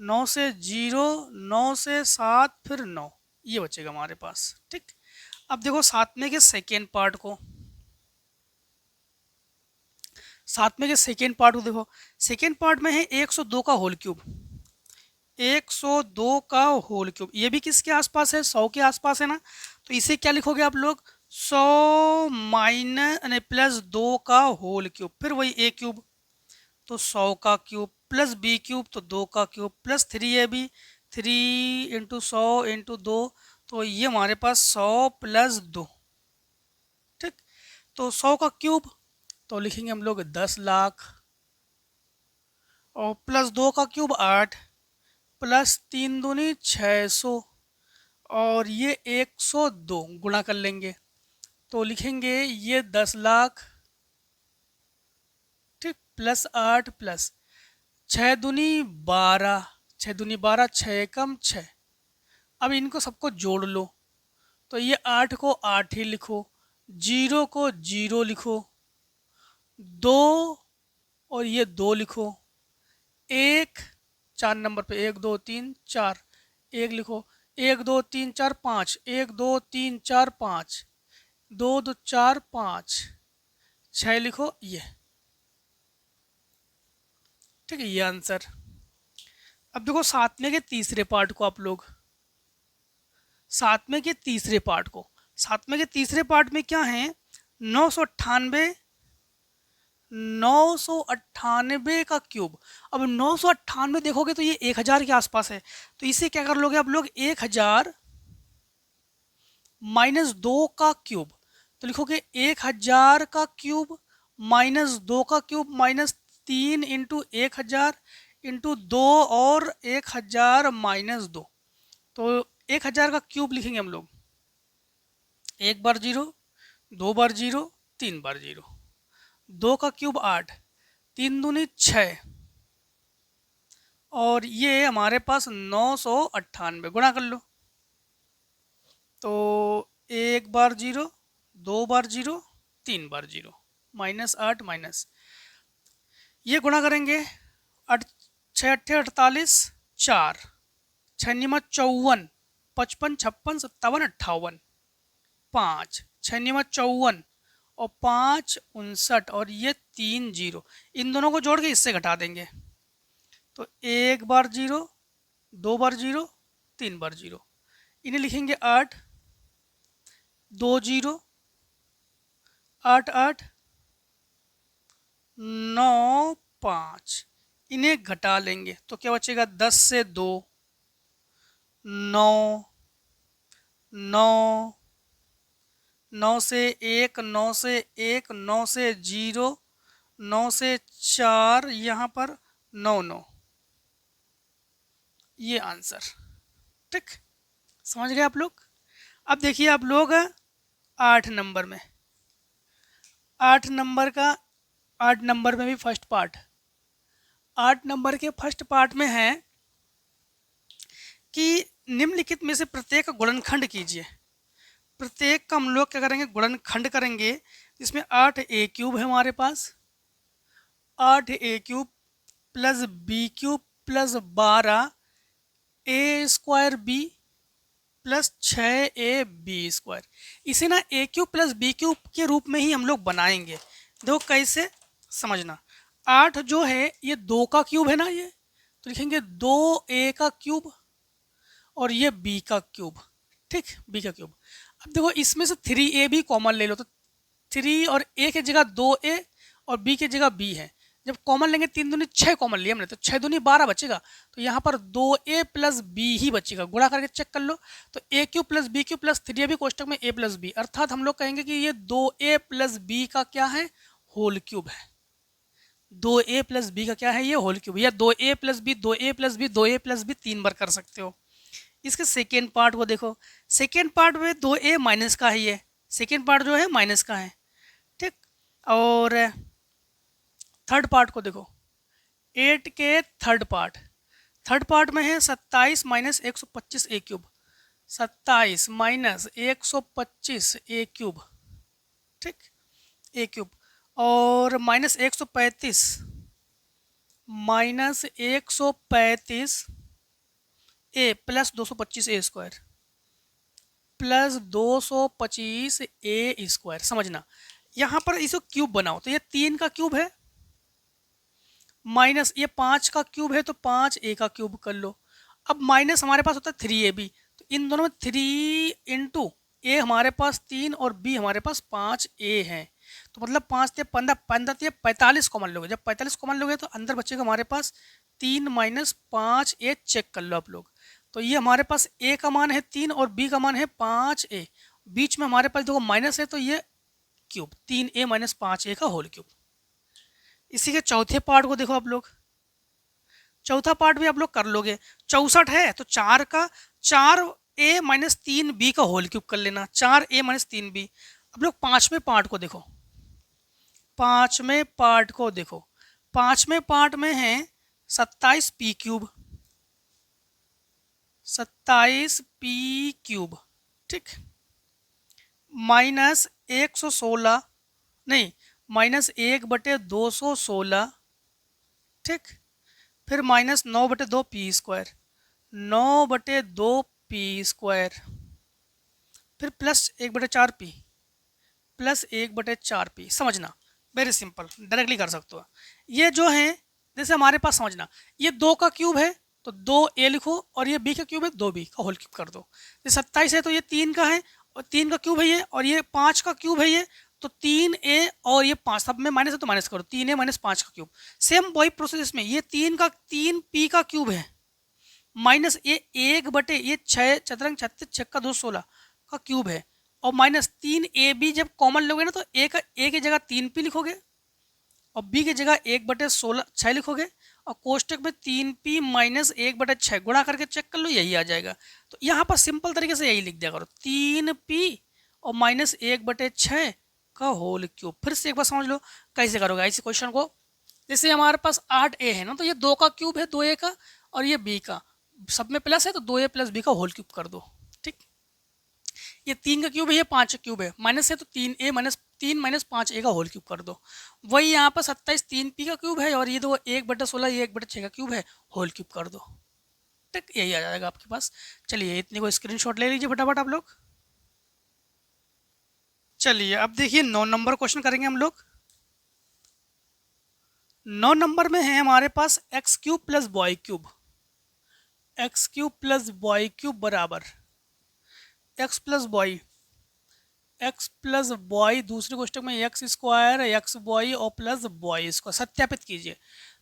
9 से 0, 9 से 7, फिर 9, ये बचेगा हमारे पास। ठीक, अब देखो सातवें के सेकेंड पार्ट को, सातवें के सेकेंड पार्ट को देखो। सेकेंड पार्ट में है 102 का होल क्यूब, 102 का होल क्यूब, ये भी किसके आसपास है 100 के आसपास है ना। तो इसे क्या लिखोगे आप लोग 100 माइनस प्लस 2 का होल क्यूब, फिर वही a³, तो 100 का क्यूब प्लस b³ तो 2 का क्यूब प्लस 3ab, 3 × 100 × 2, तो ये हमारे पास 100 + 2। ठीक, तो 100 का क्यूब तो लिखेंगे हम लोग 10 लाख, और प्लस 2 का क्यूब 8, प्लस 3 दूनी 600, और ये 102 गुणा कर लेंगे तो लिखेंगे ये 10 लाख। ठीक, प्लस 8 प्लस 6 दूनी 12, 6 दूनी 12, 6 एकम 6। अब इनको सबको जोड़ लो, तो ये 8 को 8 ही लिखो, 0 को 0 लिखो, 2 और ये 2 लिखो, 1 4 नंबर पे 1 2 3 4 1 लिखो, 1 2 3 4 5, 1 2 3 4 5, 2 2 4 5 6 लिखो ये। ठीक है, ये आंसर। अब देखो सातवें के तीसरे पार्ट को आप लोग, सातवें के तीसरे पार्ट को, सातवें के तीसरे पार्ट में क्या है 998 का क्यूब। अब 998 देखोगे तो ये 1000 के आसपास है, तो इसे क्या कर लोगे आप लोग 1000 - 2 का क्यूब, तो लिखोगे 1000 का क्यूब -2 का क्यूब -3 × 1000 × 2 और 1000 - 2, तो 1000 का क्यूब लिखेंगे हम लोग 1 बार 0, 2 बार 0, 3 बार 0, 2 का क्यूब 8, 3 दूनी 6, और ये हमारे पास 998 गुणा कर लो। तो 1 बार 0, 2 बार 0, 3 बार 0, -8 माइनस, ये गुणा करेंगे 6 8 48, 4 6 9 54, 55 56 57 58, 5 6 9 54 और 5 59, और ये 3 0, इन दोनों को जोड़ के इससे घटा देंगे। तो 1 बार 0, 2 बार 0, 3 बार 0, इन्हें लिखेंगे 8, 2 0, 8 8, 9 5, इन्हें घटा लेंगे तो क्या बचेगा 10 से 2 9, 9, 9 से 1, 9 से 1, 9 से 0, 9 से 4, यहाँ पर 9 9, ये आंसर। ठीक, समझ गए आप लोग। अब देखिए आप लोग 8 नंबर में, 8 नंबर का 8 नंबर में भी फर्स्ट पार्ट, 8 नंबर के फर्स्ट पार्ट में है कि निम्नलिखित में से प्रत्येक का गुणनखंड कीजिए। प्रत्येक का हम लोग क्या करेंगे, गुणनखंड करेंगे। इसमें 8a³ है हमारे पास, 8a³ plus b³ plus 12a² plus 6ab²। इसे ना a³ प्लस b³ के रूप में ही हम लोग बनाएंगे। देखो कैसे समझना, 8 जो है ये 2 का क्यूब है ना, ये तो लिखेंगे 2a का क्यूब और ये b का क्यूब। ठीक, b का क्यूब। अब देखो इसमें से 3a भी कॉमन ले लो, तो 3 और a की जगह 2a और b की जगह b है। जब कॉमन लेंगे 3 दूनी 6 कॉमन लिया हमने, तो 6 दूनी 12 बचेगा। तो यहाँ पर 2a प्लस b ही बचेगा। गुणा करके चेक कर लो, तो a³ plus b³ plus 3a भी कोष्टक में a प्लस b, अर्थात हम लोग कहेंगे कि ये 2a प्लस b का क्या है, होल क्यूब है। 2a प्लस b का क्या है, ये होल क्यूब। या 2a plus b, 2a plus b, 2a plus b 3 बार कर सकते हो। इसके सेकेंड पार्ट को देखो, सेकेंड पार्ट में 2a माइनस का है, ये सेकेंड पार्ट जो है माइनस का है। ठीक, और थर्ड पार्ट को देखो, 8 के थर्ड पार्ट में है 27 माइनस 125a³, 27 माइनस 125a³। ठीक, a³ और minus 135 minus 135 a plus 225a² plus 225a²। समझना, यहाँ पर इसको क्यूब बनाओ तो ये 3 का क्यूब है, माइनस ये 5 का क्यूब है तो 5a का क्यूब कर लो। अब माइनस हमारे पास होता है 3ab, तो इन दोनों में 3 इंटू a हमारे पास 3 और b हमारे पास 5a है। तो मतलब 5 से 15, 15 से 45 कॉमन लोगे। जब 45 कॉमन लोगे तो अंदर बचेगा हमारे पास 3 माइनस 5a। चेक कर लो आप लोग, तो ये हमारे पास a का मान है 3 और b का मान है 5a। बीच में हमारे पास देखो माइनस है, तो ये क्यूब 3a माइनस 5a का होल क्यूब। इसी के चौथे पार्ट को देखो आप लोग, चौथा पार्ट भी आप लोग कर लोगे। 64 है तो 4 का 4a माइनस 3b का होल क्यूब कर लेना, 4a माइनस 3b। अब लोग पांचवें पार्ट को देखो, पांचवें पार्ट को देखो, पांचवें पार्ट में है 27p³, 27p³। ठीक, माइनस 116 नहीं, माइनस 1/216। ठीक, फिर माइनस 9/2p², 9/2p², फिर प्लस 1/4p, प्लस 1/4p। समझना, वेरी सिंपल, डायरेक्टली कर सकते हो। ये जो है जैसे हमारे पास समझना, ये 2 का क्यूब है तो 2a लिखो, और ये b का क्यूब है 2b का होल क्यूब कर दो। ये 27 है तो ये 3 का है और 3 का क्यूब है ये, और ये 5 का क्यूब है ये, तो 3a और ये 5 सब में माइनस है तो माइनस करो, 3a माइनस 5 का क्यूब। सेम वही प्रोसेस में ये 3p का क्यूब है, माइनस ये 1 बटे ये 6 चतुरंग 36 6 का 2 16 का क्यूब है, और माइनस 3ab जब कॉमन लोगे ना तो a की जगह 3p लिखोगे और b की जगह 1/16 6 लिखोगे, और कोष्टक में 3p माइनस 1/6 गुणा करके चेक कर लो, यही आ जाएगा। तो यहाँ पर सिंपल तरीके से यही लिख दिया करो, 3p और माइनस 1/6 का होल क्यूब। फिर से एक बार समझ लो कैसे करोगे इस क्वेश्चन को। जैसे हमारे पास 8a है ना, तो ये 2 का क्यूब है 2a का, और ये b का, सब में प्लस है तो 2a प्लस b का होल क्यूब कर दो। ठीक, ये 3 का क्यूब है, ये 5 का क्यूब है, माइनस है तो 3a माइनस 3 माइनस 5a का होल क्यूब कर दो। वही यहाँ पर 27 3p का क्यूब है, और ये दो 1/16 ये 1/6 का क्यूब है, होल क्यूब कर दो। ठीक, यही आ जाएगा आपके पास। चलिए इतने को स्क्रीनशॉट ले लीजिए फटाफट आप लोग। चलिए अब देखिए 9 नंबर क्वेश्चन करेंगे हम लोग। 9 नंबर में है हमारे पास x³ plus y³ x³ plus y³ बराबर x plus y x plus boy, दूसरे कोष्टक में एक्स स्क्वायर एक्स बॉय और प्लस बॉय स्क्वायर, सत्यापित कीजिए।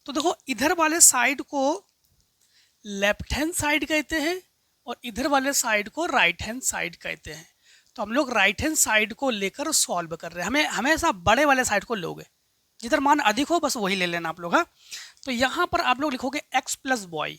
तो देखो इधर वाले साइड को लेफ्ट हैंड साइड कहते हैं और इधर वाले साइड को राइट हैंड साइड कहते हैं। तो हम लोग राइट हैंड साइड को लेकर सॉल्व कर रहे हैं। हमें हमेशा बड़े वाले साइड को लोगे, जिधर मान अधिक हो बस वही ले लेना आप लोग। हाँ, तो यहाँ पर आप लोग लिखोगे एक्स प्लस बॉय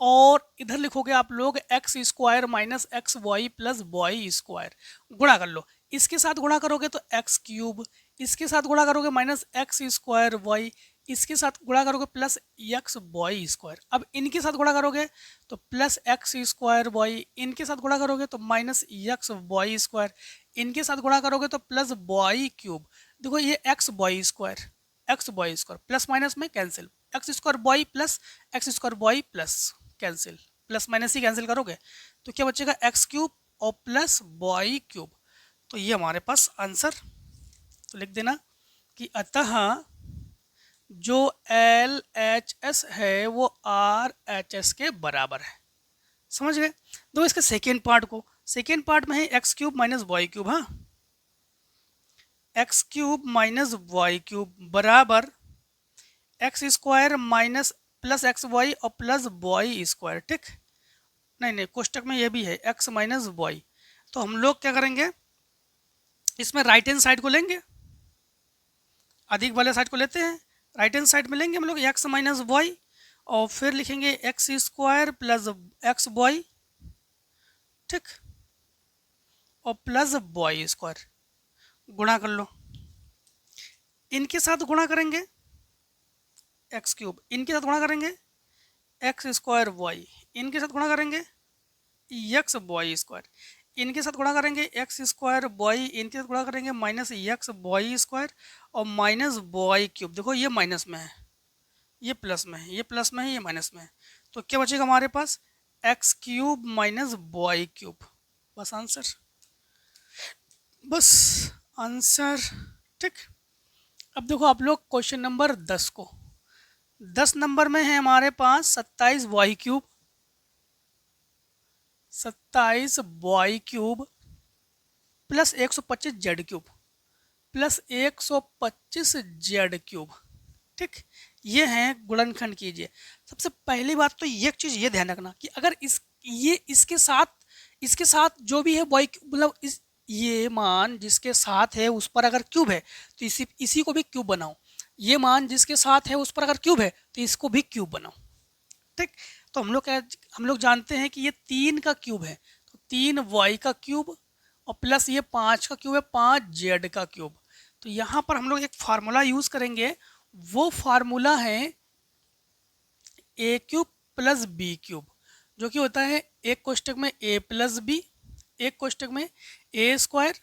और इधर लिखोगे आप लोग x square minus x y plus boy square. गुणा कर लो, इसके साथ गुणा करोगे तो एक्स क्यूब, इसके साथ गुणा करोगे माइनस एक्स स्क्वायर वाई, इसके साथ गुणा करोगे प्लस एक्स बॉय स्क्वायर। अब इनके साथ गुणा करोगे तो प्लस एक्स स्क्वायर वाई, इनके साथ गुणा करोगे तो माइनस एक्स बॉय स्क्वायर, इनके साथ गुणा करोगे तो प्लस बॉय क्यूब। देखो ये x boy square plus minus में cancel, x square boy plus x square boy plus cancel, plus minus ही कैंसिल करोगे तो क्या बचेगा एक्स क्यूब और प्लस बॉय क्यूब। तो ये हमारे पास आंसर, तो लिख देना कि अतः जो एल एच एस है वो आर एच एस के बराबर है। समझ गए? दो इसके सेकेंड पार्ट को, सेकेंड पार्ट में है x cube minus boy cube. हाँ, x cube minus boy cube बराबर x square minus plus x y और प्लस बॉय स्क्वायर। ठीक, नहीं कोष्टक में ये भी है एक्स माइनस बॉय। तो हम लोग क्या करेंगे, इसमें राइट हैंड साइड को लेंगे, अधिक वाले साइड को लेते हैं, राइट हैंड साइड में लेंगे हम लोग एक्स माइनस बॉय और फिर लिखेंगे x square plus x boy, ठीक, और प्लस बॉय स्क्वायर। गुणा कर लो, इनके साथ गुणा करेंगे एक्स क्यूब, इनके साथ गुणा करेंगे एक्स स्क्वायर वाई, इनके साथ गुणा करेंगे एक्स बॉय स्क्वायर, इनके साथ गुणा करेंगे एक्स स्क्वायर बॉय, इनके साथ गुणा करेंगे माइनस एक्स बॉय स्क्वायर और माइनस बॉय क्यूब। देखो ये माइनस में है, ये प्लस में है, ये प्लस में है, ये माइनस में है, तो क्या बचेगा हमारे पास x cube minus boy cube. बस आंसर, बस आंसर। ठीक, अब देखो आप लोग क्वेश्चन नंबर 10 को, 10 नंबर में है हमारे पास 27 y cube, 27 y cube plus 125 z cube plus 125 z cube. ठीक, ये हैं गुणनखंड कीजिए। सबसे पहली बात तो ये चीज़ ये ध्यान रखना कि अगर इसके साथ जो भी है वाई मतलब ये मान जिसके साथ है उस पर अगर क्यूब है तो इसी को भी क्यूब बनाओ, ये मान जिसके साथ है उस पर अगर क्यूब है तो इसको भी क्यूब बनाओ। ठीक, तो हम लोग जानते हैं कि ये 3 का क्यूब है तो 3 वाई का क्यूब और प्लस ये 5 का क्यूब है 5 जेड का क्यूब। तो यहाँ पर हम लोग एक फार्मूला यूज करेंगे, वो फार्मूला है ए क्यूब प्लस बी क्यूब, जो कि होता है एक कोष्टक में ए प्लस बी, एक कोष्टक में ए स्क्वायर,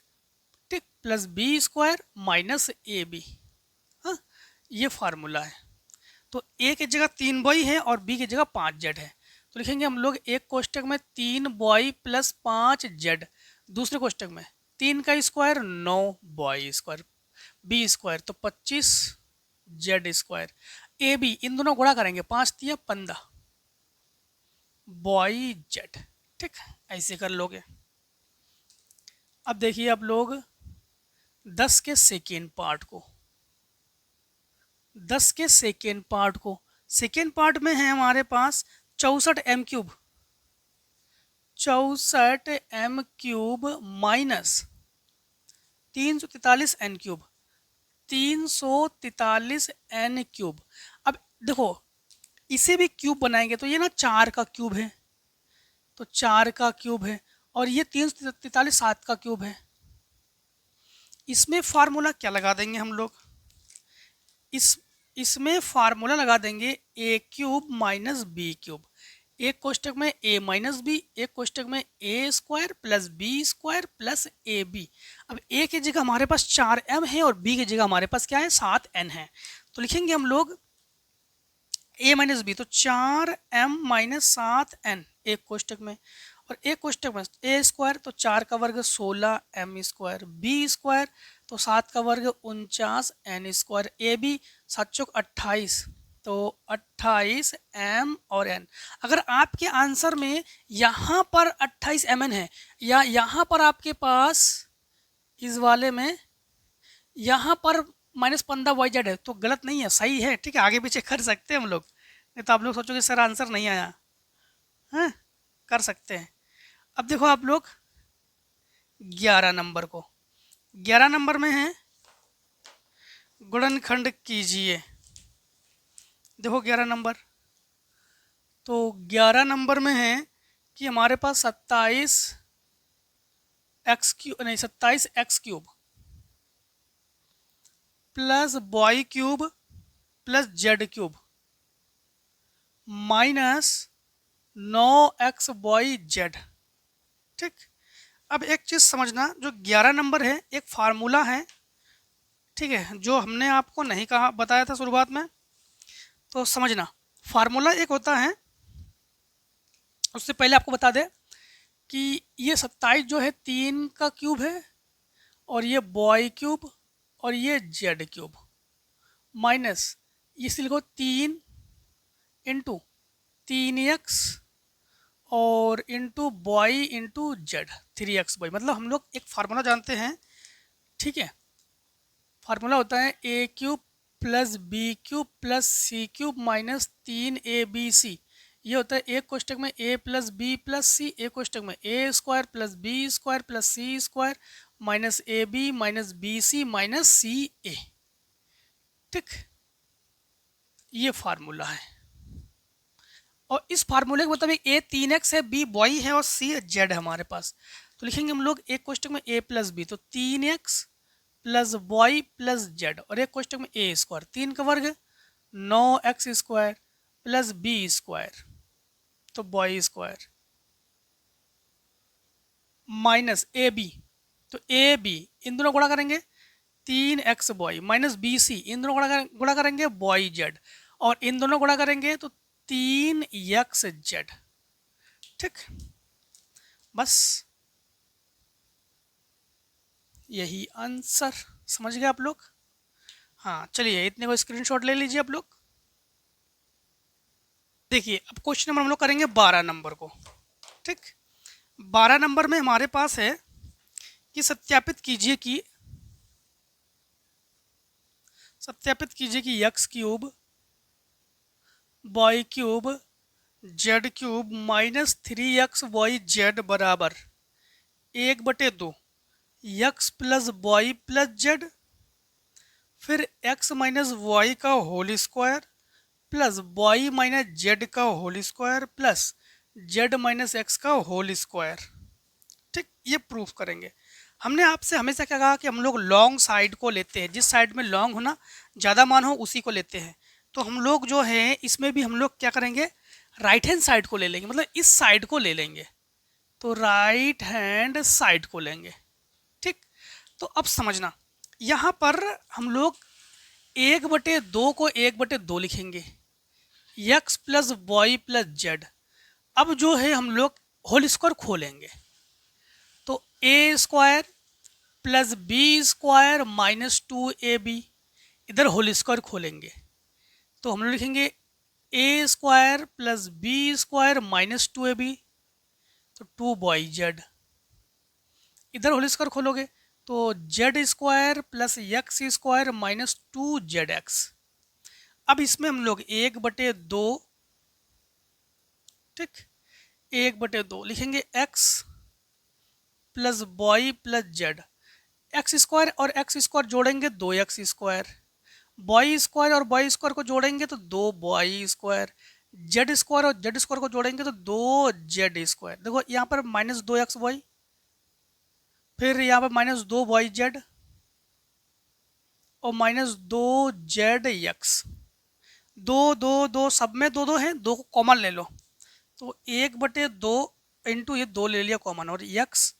ठीक, plus b square minus a b. हाँ, ये फार्मूला है। तो ए की जगह 3 बॉय है और बी की जगह 5 जेड है, तो लिखेंगे हम लोग एक कोष्टक में 3 बॉय प्लस 5 जेड, दूसरे कोष्टक में 3 का square 9 y square, b square तो 25 जेड स्क्वायर, ए बी इन दोनों गुणा करेंगे 5 तिया 15 बॉय जेड। ठीक, ऐसे कर लोगे। अब देखिए आप लोग 10 के सेकेंड पार्ट को, 10 के सेकेंड पार्ट को, सेकेंड पार्ट में है हमारे पास 64 m cube, 64 m cube minus 343 n cube, 343 n cube. अब देखो इसे भी क्यूब बनाएंगे तो ये ना 4 का क्यूब है, तो 4 का क्यूब है और ये 343 7 का क्यूब है। इसमें फार्मूला क्या लगा देंगे हम लोग, इसमें फार्मूला लगा देंगे a cube minus b cube, एक कोष्टक में ए माइनस बी, एक कोष्टक में a square plus b square plus a b. अब ए की जगह हमारे पास 4 एम है और बी की जगह हमारे पास क्या है 7 एन है, तो लिखेंगे हम लोग ए माइनस बी, तो 4 एम माइनस 7 एन एक कोष्टक में, और एक कोष्टक में ए स्क्वायर तो 4 का वर्ग 16 एम स्क्वायर, बी स्क्वायर तो 7 का वर्ग 49 एन स्क्वायर, ए बी 7 चौक 28 तो 28 m और n। अगर आपके आंसर में यहाँ पर 28 mn है या यहाँ पर आपके पास इस वाले में यहाँ पर -15 YZ है तो गलत नहीं है, सही है। ठीक है, आगे पीछे कर सकते हैं हम लोग, नहीं तो आप लोग सोचोगे सर आंसर नहीं आया। हाँ, कर सकते हैं। अब देखो आप लोग 11 नंबर को, 11 नंबर में है गुणनखंड कीजिए। देखो 11 नंबर, तो 11 नंबर में है कि हमारे पास 27x³ plus y³ plus z³ minus 9xyz। ठीक, अब एक चीज़ समझना, जो 11 नंबर है एक फार्मूला है, ठीक है, जो हमने आपको नहीं कहा बताया था शुरुआत में, तो समझना। फार्मूला एक होता है, उससे पहले आपको बता दें कि ये 27 जो है 3 का क्यूब है और ये y³ और ये z³ माइनस इसे लिखो 3 इंटू 3x और into y into z 3xy। मतलब हम लोग एक फार्मूला जानते हैं, ठीक है, फार्मूला होता है a³ plus b³ plus c³ minus 3abc। ये होता है एक कोष्टक में a प्लस बी प्लस सी, एक कोष्टक में a² plus b² plus c² minus ab minus bc minus ca। ठीक, ये फार्मूला है। और इस फार्मूले के मुताबिक a 3x है, b y है और c z है हमारे पास। तो लिखेंगे हम लोग एक कोष्टक में a प्लस बी, तो 3x plus y plus z, और एक कोष्टक में a², 3 का वर्ग 9x² प्लस b² तो y² माइनस ab, तो ab इन दोनों गुणा करेंगे 3xy माइनस bc इन दोनों गुणा करेंगे yz, और इन दोनों गुणा करेंगे तो 3xz। ठीक, बस यही आंसर, समझ गए आप लोग। हाँ चलिए, इतने को स्क्रीनशॉट ले लीजिए आप लोग। देखिए अब क्वेश्चन नंबर हम लोग करेंगे 12 नंबर को। ठीक, 12 नंबर में हमारे पास है कि सत्यापित कीजिए कि x³ y³ z³ minus 3xyz बराबर 1/2 x plus y plus z, फिर x माइनस वाई का whole square plus y minus z का whole square plus z minus x का होल स्क्वायर। ठीक, ये प्रूफ करेंगे। हमने आपसे हमेशा क्या कहा कि हम लोग लॉन्ग साइड को लेते हैं, जिस साइड में लॉन्ग होना ज़्यादा मान हो उसी को लेते हैं। तो हम लोग जो है इसमें भी हम लोग क्या करेंगे, राइट हैंड साइड को ले लेंगे, मतलब इस साइड को ले लेंगे, तो राइट हैंड साइड को लेंगे। ठीक, तो अब समझना, यहाँ पर हम लोग 1/2 को 1/2 लिखेंगे, x plus y plus z. अब जो है हम लोग होल स्क्वायर खोलेंगे, तो a² plus b² minus 2ab, इधर होल स्क्वायर खोलेंगे तो हम लोग लिखेंगे a² plus b² minus 2ab, तो 2yz। इधर होल स्क्वायर खोलोगे तो z² plus x² minus 2zx। अब इसमें हम लोग 1/2, ठीक, 1/2 लिखेंगे x plus y plus z, x² और x² जोड़ेंगे 2x², y² और y² को जोड़ेंगे तो 2y², z² और z² को जोड़ेंगे तो 2z²। देखो यहाँ पर माइनस 2xy, फिर यहाँ पर माइनस 2yz और माइनस 2zx। 2 सब में 2 हैं, 2 को कॉमन ले लो, तो 1/2 इंटू ये 2 ले लिया कॉमन, और x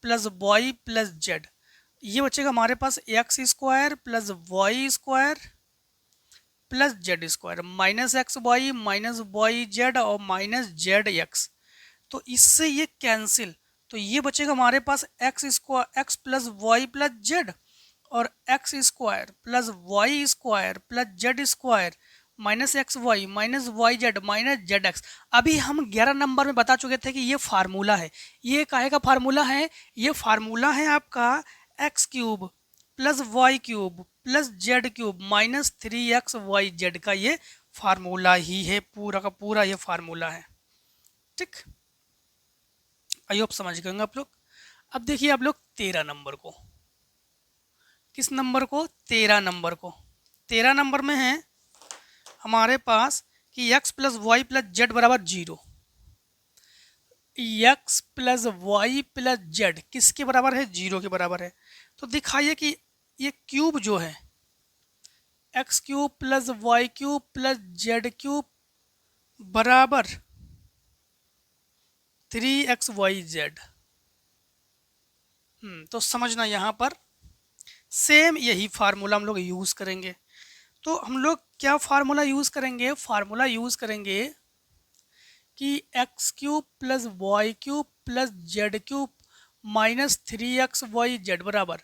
plus y plus z, ये बचेगा हमारे पास x² plus y² plus z² minus xy minus yz और माइनस zx। तो इससे ये कैंसिल, तो ये बचेगा हमारे पास x plus y plus z और x² plus y² plus z² minus x y minus y z minus z x. अभी हम 11 नंबर में बता चुके थे कि ये फार्मूला है। ये काहे का फार्मूला है? ये फार्मूला है आपका x cube plus y cube plus z cube minus 3x y z का ये फार्मूला ही है, पूरा का पूरा ये फार्मूला है। ठीक, आई होप समझ गए आप लोग। अब देखिए आप लोग 13 नंबर को, किस नंबर को? 13 नंबर को। 13 नंबर में है हमारे पास कि x plus y plus z बराबर 0। x plus y plus z किसके बराबर है? 0 के बराबर है। तो दिखाइए कि ये क्यूब जो है x cube plus y cube plus z cube बराबर 3xyz। तो समझना यहाँ पर सेम यही फार्मूला हम लोग यूज़ करेंगे। तो हम लोग क्या फार्मूला यूज़ करेंगे? फार्मूला यूज़ करेंगे कि x cube plus y cube plus z cube minus 3xyz बराबर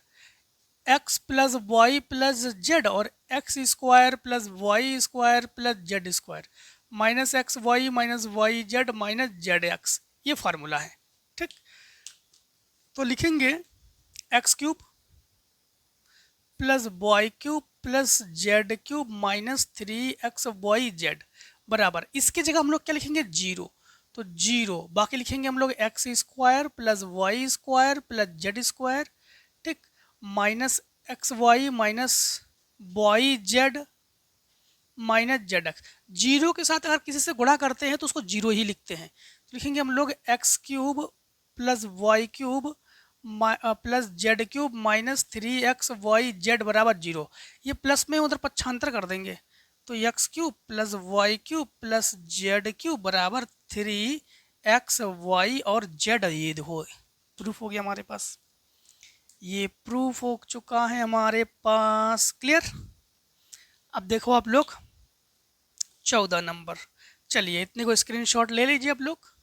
x plus y plus z और x square plus y square plus z square minus x y minus y z minus z x, ये formula है। ठीक, तो लिखेंगे x cube plus y cube plus z cube minus 3xyz बराबर, इसकी जगह हम लोग क्या लिखेंगे? 0। तो 0, बाकी लिखेंगे हम लोग x square plus y square plus z square, ठीक, minus x y minus y z minus z x. 0 के साथ अगर किसी से गुणा करते हैं तो उसको 0 ही लिखते हैं। तो लिखेंगे हम लोग x cube plus y cube plus z cube minus 3xyz बराबर 0। ये प्लस में उधर पक्षांतर कर देंगे तो x cube plus y cube plus z cube बराबर 3xy और जेड, ये हो प्रूफ हो गया हमारे पास। ये प्रूफ हो चुका है हमारे पास। क्लियर? अब देखो आप लोग 14 नंबर, चलिए इतने को स्क्रीनशॉट ले लीजिए आप लोग।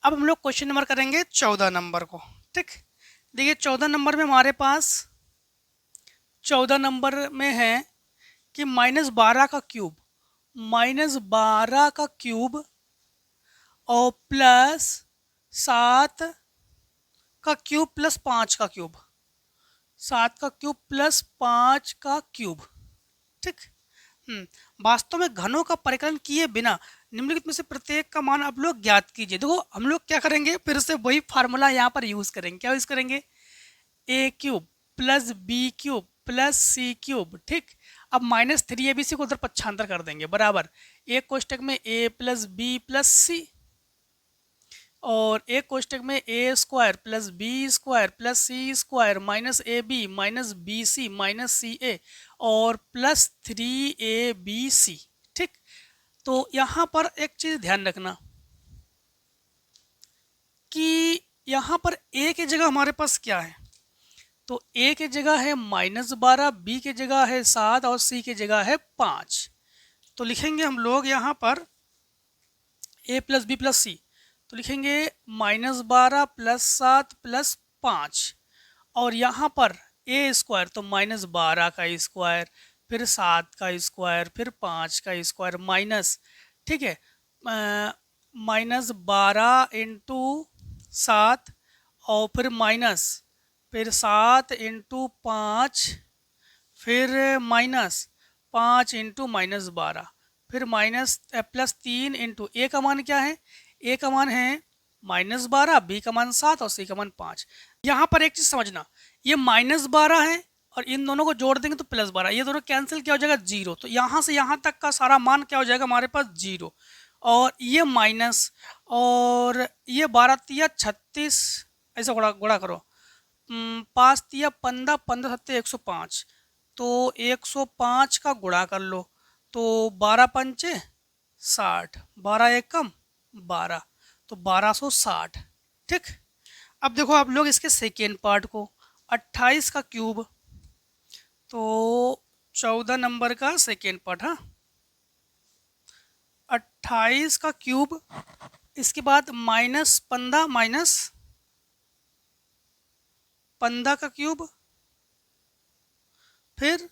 अब हम लोग क्वेश्चन नंबर करेंगे 14 नंबर को। ठीक, देखिए 14 नंबर में हमारे पास 14 नंबर में है कि -12 का क्यूब, -12 का क्यूब और प्लस 7 का क्यूब प्लस 5 का क्यूब, 7 का क्यूब प्लस 5 का क्यूब। ठीक, वास्तव में घनों का परिकलन किए बिना निम्नलिखित में से प्रत्येक का मान आप लोग ज्ञात कीजिए। देखो हम लोग क्या करेंगे, फिर से वही फार्मूला यहाँ पर यूज करेंगे। क्या यूज करेंगे? A cube plus b cube plus c cube. ठीक, अब -3abc को उधर पक्षांतर कर देंगे बराबर एक कोष्टक में a plus b plus c और एक कोष्टक में a square plus b square plus c square minus a b minus b c minus c a और प्लस 3abc। ठीक, तो यहाँ पर एक चीज़ ध्यान रखना कि यहाँ पर a की जगह हमारे पास क्या है? तो a की जगह है -12, b की जगह है 7 और c की जगह है 5। तो लिखेंगे हम लोग यहाँ पर a प्लस बी प्लस सी, तो लिखेंगे -12 प्लस 7 प्लस 5 और यहाँ पर a स्क्वायर तो -12 का स्क्वायर फिर 7 का स्क्वायर फिर 5 का स्क्वायर माइनस, ठीक है, -12 इंटू 7 और फिर माइनस फिर 7 इंटू 5 फिर माइनस 5 इंटू -12 फिर माइनस प्लस 3 इंटू ए का मान क्या है? ए का मान है -12, बी का मान 7 और सी का मान 5। यहाँ पर एक चीज़ समझना, ये -12 है और इन दोनों को जोड़ देंगे तो +12, ये दोनों कैंसिल क्या हो जाएगा? 0। तो यहाँ से यहाँ तक का सारा मान क्या हो जाएगा हमारे पास? 0। और ये माइनस और ये 12 तिया 36, ऐसा गुणा करो, 5 तिया 15, 15 सत्ते 105, तो 105 का गुणा कर लो तो 12 पंचे 60, 12 एकम 12, तो 1260। ठीक, अब देखो आप लोग इसके सेकेंड पार्ट को, 28 का क्यूब, तो 14 नंबर का सेकेंड पार्ट, हाँ 28 का क्यूब, इसके बाद -15 -15 का क्यूब फिर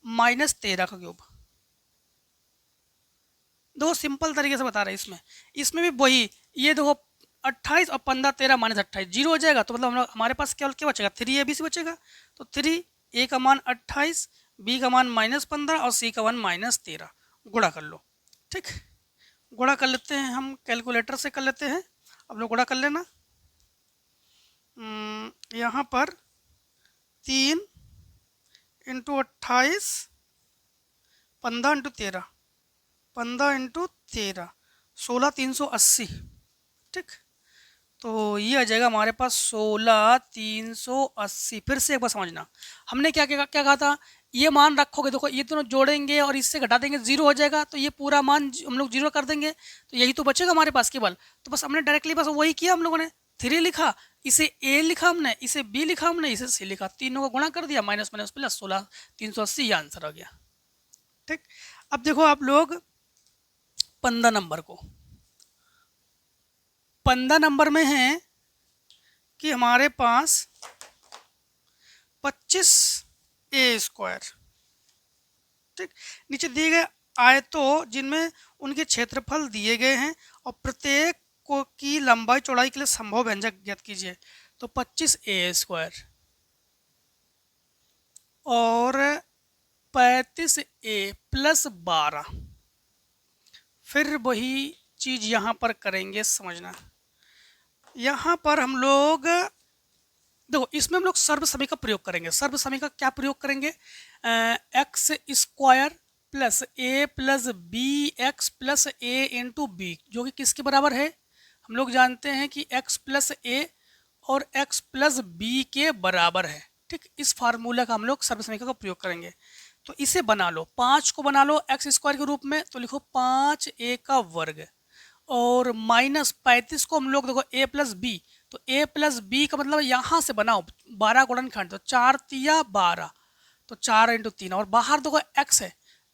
-13 का क्यूब। देखो सिंपल तरीके से बता रहे हैं इसमें भी वही, ये देखो 28 और 15 13 -28 जीरो हो जाएगा, तो मतलब हम लोग हमारे पास केवल क्या बचेगा, 3ab बचेगा। तो 3 a का मान 28, b का मान -15 और c का मान -13। गुणा कर लो। ठीक, गुणा कर लेते हैं, हम कैलकुलेटर से कर लेते हैं, अब लोग गुणा कर लेना। यहाँ पर 3 × 28, 15 × 13, 15 × 13, 16 380। ठीक, तो ये आ जाएगा हमारे पास 16 380। फिर से एक बार समझना, हमने क्या क्या क्या कहा था, ये मान रखोगे, देखो ये दोनों जोड़ेंगे और इससे घटा देंगे, जीरो हो जाएगा, तो ये पूरा मान हम लोग जीरो कर देंगे, तो यही तो बचेगा हमारे पास केवल। तो बस हमने डायरेक्टली बस वही किया, हम लोगों ने 3 लिखा, इसे a लिखा हमने, इसे b लिखा हमने, इसे c लिखा, तीनों को गुणा कर दिया, माइनस माइनस प्लस 16 380, ये आंसर आ गया। ठीक, अब देखो आप लोग 15 नंबर को, 15 नंबर में है कि हमारे पास 25a²। ठीक, नीचे दिए गए आयतों जिनमें उनके क्षेत्रफल दिए गए हैं और प्रत्येक को की लंबाई चौड़ाई के लिए संभव व्यंजक ज्ञात कीजिए। तो 25a² और 35a + 12, फिर वही चीज यहाँ पर करेंगे, समझना। यहाँ पर हम लोग देखो, इसमें हम लोग सर्व समीकरण का प्रयोग करेंगे। सर्व समीकरण का क्या प्रयोग करेंगे, x² + a + bx + a × b, जो कि किसके बराबर है, हम लोग जानते हैं कि x + a और x + b के बराबर है। ठीक, इस फार्मूला का हम लोग सर्व समीकरण का प्रयोग करेंगे। तो इसे बना लो, 5 को बना लो x² के रूप में, तो लिखो 5a² और -35 को हम लोग देखो a + b, तो a + b का मतलब यहाँ से बनाओ 12 गुणनखंड, तो 4 तिया 12, तो 4 × 3, और बाहर देखो x है,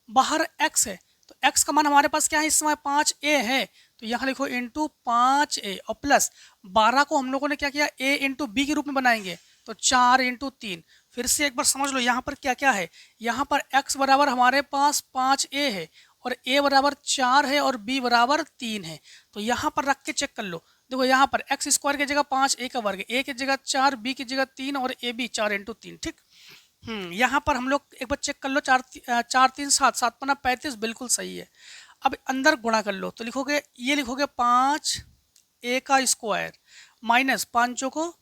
बाहर x है, तो x का मान हमारे पास क्या है इस समय 5a है, तो यहाँ लिखो × 5a और प्लस 12 को हम लोगों ने क्या किया a × b के रूप में बनाएंगे, तो 4 × 3। फिर से एक बार समझ लो यहाँ पर क्या क्या है, यहाँ पर x बराबर हमारे पास 5a है और a बराबर 4 है और b बराबर 3 है, तो यहाँ पर रख के चेक कर लो। देखो यहाँ पर x² की जगह 5a का वर्ग, a की जगह 4, b की जगह 3 और a b 4 × 3। ठीक, यहाँ पर हम लोग एक बार चेक कर लो, 4 3 7 7 × 35, बिल्कुल सही है। अब अंदर गुणा कर लो, तो लिखोगे, ये लिखोगे 5a² माइनस 5 को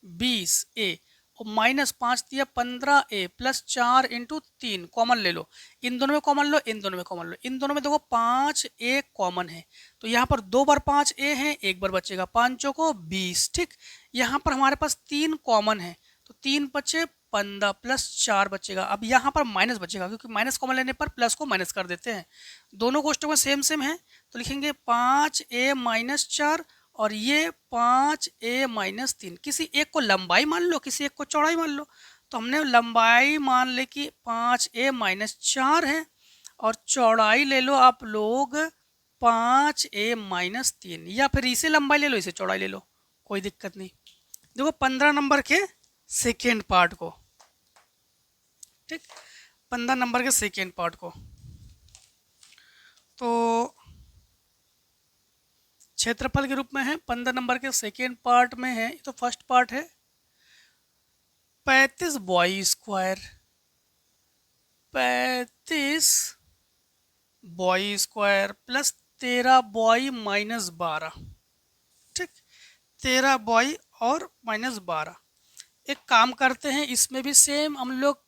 20a और -5 दिया 15a + 4 × 3, कॉमन ले लो, इन दोनों में कॉमन लो, इन दोनों में कॉमन लो, इन दोनों में देखो 5a कॉमन है, तो यहाँ पर 2 बार 5a है, एक बार बचेगा, 5 को 20। ठीक, यहाँ पर हमारे पास 3 कॉमन है, तो 3 बचे 15 + 4 बचेगा। अब यहाँ पर माइनस बचेगा, क्योंकि माइनस कॉमन लेने पर प्लस को माइनस कर देते हैं। दोनों कोष्टकों में सेम सेम है, तो लिखेंगे 5a - 4 और ये 5a - 3। किसी एक को लंबाई मान लो, किसी एक को चौड़ाई मान लो, तो हमने लंबाई मान ले कि 5a - 4 है और चौड़ाई ले लो आप लोग 5a - 3, या फिर इसे लंबाई ले लो, इसे चौड़ाई ले लो, कोई दिक्कत नहीं। देखो 15 नंबर के सेकेंड पार्ट को, ठीक, 15 नंबर के सेकेंड पार्ट को, तो क्षेत्रफल के रूप में है, 15 नंबर के सेकेंड पार्ट में है, तो फर्स्ट पार्ट है 35 बॉय² 35 बॉय² + 13 बॉय - 12। ठीक, 13 बॉय और -12। एक काम करते हैं, इसमें भी सेम हम लोग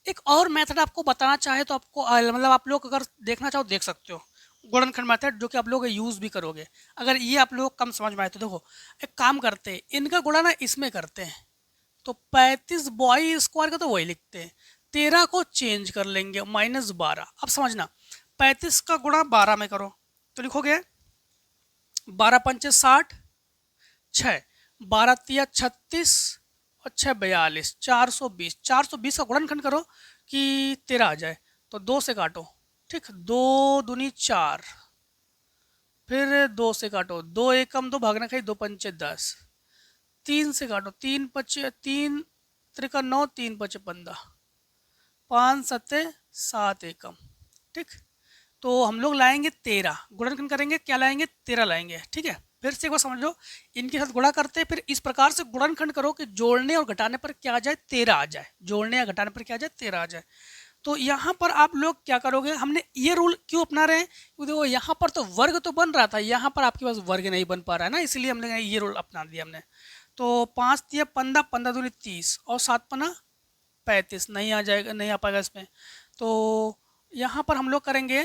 एक और मेथड आपको बताना चाहे तो आपको मतलब आप लोग अगर देखना चाहो देख सकते हो, गुणनखंड मेथड, जो कि आप लोग यूज़ भी करोगे। अगर ये आप लोग कम समझ में आए तो देखो एक काम करते हैं, इनका गुणा ना इसमें करते हैं, तो 35 बॉय² का तो वही लिखते हैं, 13 को चेंज कर लेंगे -12। अब समझना, 35 का गुणा 12 में करो, तो लिखोगे 12 पंचे 60, 6 12 तिया 36 और 6 42, 420। 420 का गुणनखंड करो कि 13 आ जाए, तो 2 से काटो। ठीक, 2 दूनी 4, फिर 2 से काटो, 2 एकम 2 भागना खाई, 2 पंचे 10, 3 से काटो, 3 पचे 3 त्रिका 9, 3 पचे 15, 5 सत्ते 7 एकम। ठीक, तो हम लोग लाएंगे 13, गुणनखंड करेंगे, क्या लाएंगे 13 लाएंगे। ठीक है, फिर से एक बार समझ लो, इनके साथ गुणा करते हैं, फिर इस प्रकार से गुणनखंड करो कि जोड़ने और घटाने पर क्या आ जाए 13 आ जाए, जोड़ने या घटाने पर क्या आ जाए 13 आ जाए। तो यहाँ पर आप लोग क्या करोगे, हमने ये रूल क्यों अपना रहे हैं, क्योंकि देखो यहाँ पर तो वर्ग तो बन रहा था, यहाँ पर आपके पास वर्ग नहीं बन पा रहा है ना, इसलिए हमने ये रूल अपना दिया हमने। तो 5 तिया 15, 15 दूनी 30 और 7 पना 35, नहीं आ जाएगा, नहीं आ पाएगा इसमें। तो यहाँ पर हम लोग करेंगे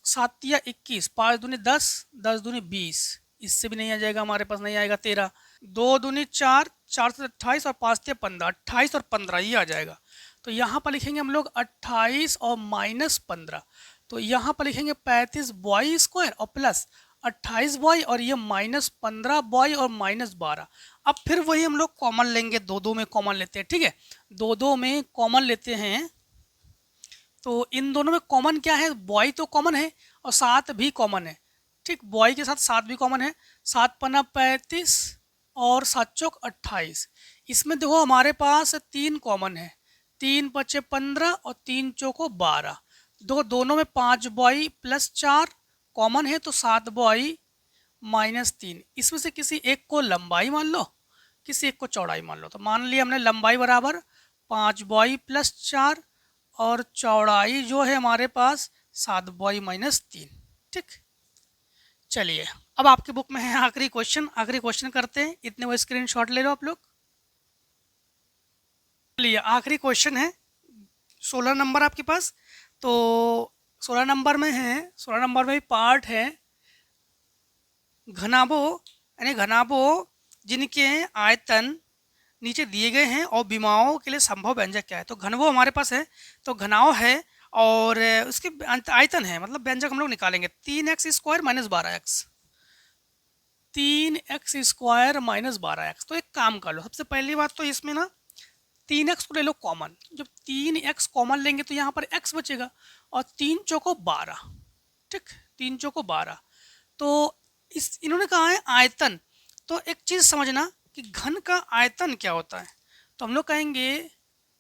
7 तिया 21, 5 दूनी 10, 10 दूनी 20, इससे भी नहीं आ जाएगा, हमारे पास नहीं आएगा 13। 2 दूनी 4, 4 से 28 और 5 तिया 15, 28 और 15 ये आ जाएगा। तो यहाँ पर लिखेंगे हम लोग 28 और -15, तो यहाँ पर लिखेंगे 35 वाई स्क्वायर और प्लस 28 वाई और ये -15 वाई और -12। अब फिर वही हम लोग कॉमन लेंगे, दो में कॉमन लेते हैं। ठीक है, दो में कॉमन लेते हैं, तो इन दोनों में कॉमन क्या है, बॉय तो कॉमन है और 7 भी कॉमन है। ठीक, बॉय के साथ 7 भी कॉमन है, 7 पन्ना 35 और 7 चौक 28। इसमें देखो हमारे पास 3 कॉमन है, 3 पचे 15 और 3 चौको 12। दोनों में 5 बॉय प्लस 4 कॉमन है, तो 7 बॉय -3। इसमें से किसी एक को लंबाई मान लो, किसी एक को चौड़ाई मान लो। तो मान लिया हमने लंबाई बराबर 5 बॉय प्लस 4 और चौड़ाई जो है हमारे पास 7 बॉय -3। ठीक, चलिए अब आपके बुक में है आखिरी क्वेश्चन करते हैं, इतने वो स्क्रीनशॉट ले लो आप लोग। चलिए आखिरी क्वेश्चन है, 16 नंबर आपके पास। तो 16 नंबर में है, 16 नंबर में भी पार्ट है घनाभो, यानी घनाभो जिनके आयतन नीचे दिए गए हैं और विमाओं के लिए संभव व्यंजक क्या है। तो घनभो हमारे पास है, तो घनाव है और उसके आयतन है, मतलब व्यंजक हम लोग निकालेंगे 3x square -12x, 3x square -12x। तो एक काम कर लो, सबसे पहली बात तो इसमें ना 3x को ले लो कॉमन, जब 3x कॉमन लेंगे तो यहाँ पर x बचेगा और 3 चौको 12। ठीक, 3 चौको 12। तो इन्होंने कहा है आयतन, तो एक चीज़ समझना कि घन का आयतन क्या होता है। तो हम लोग कहेंगे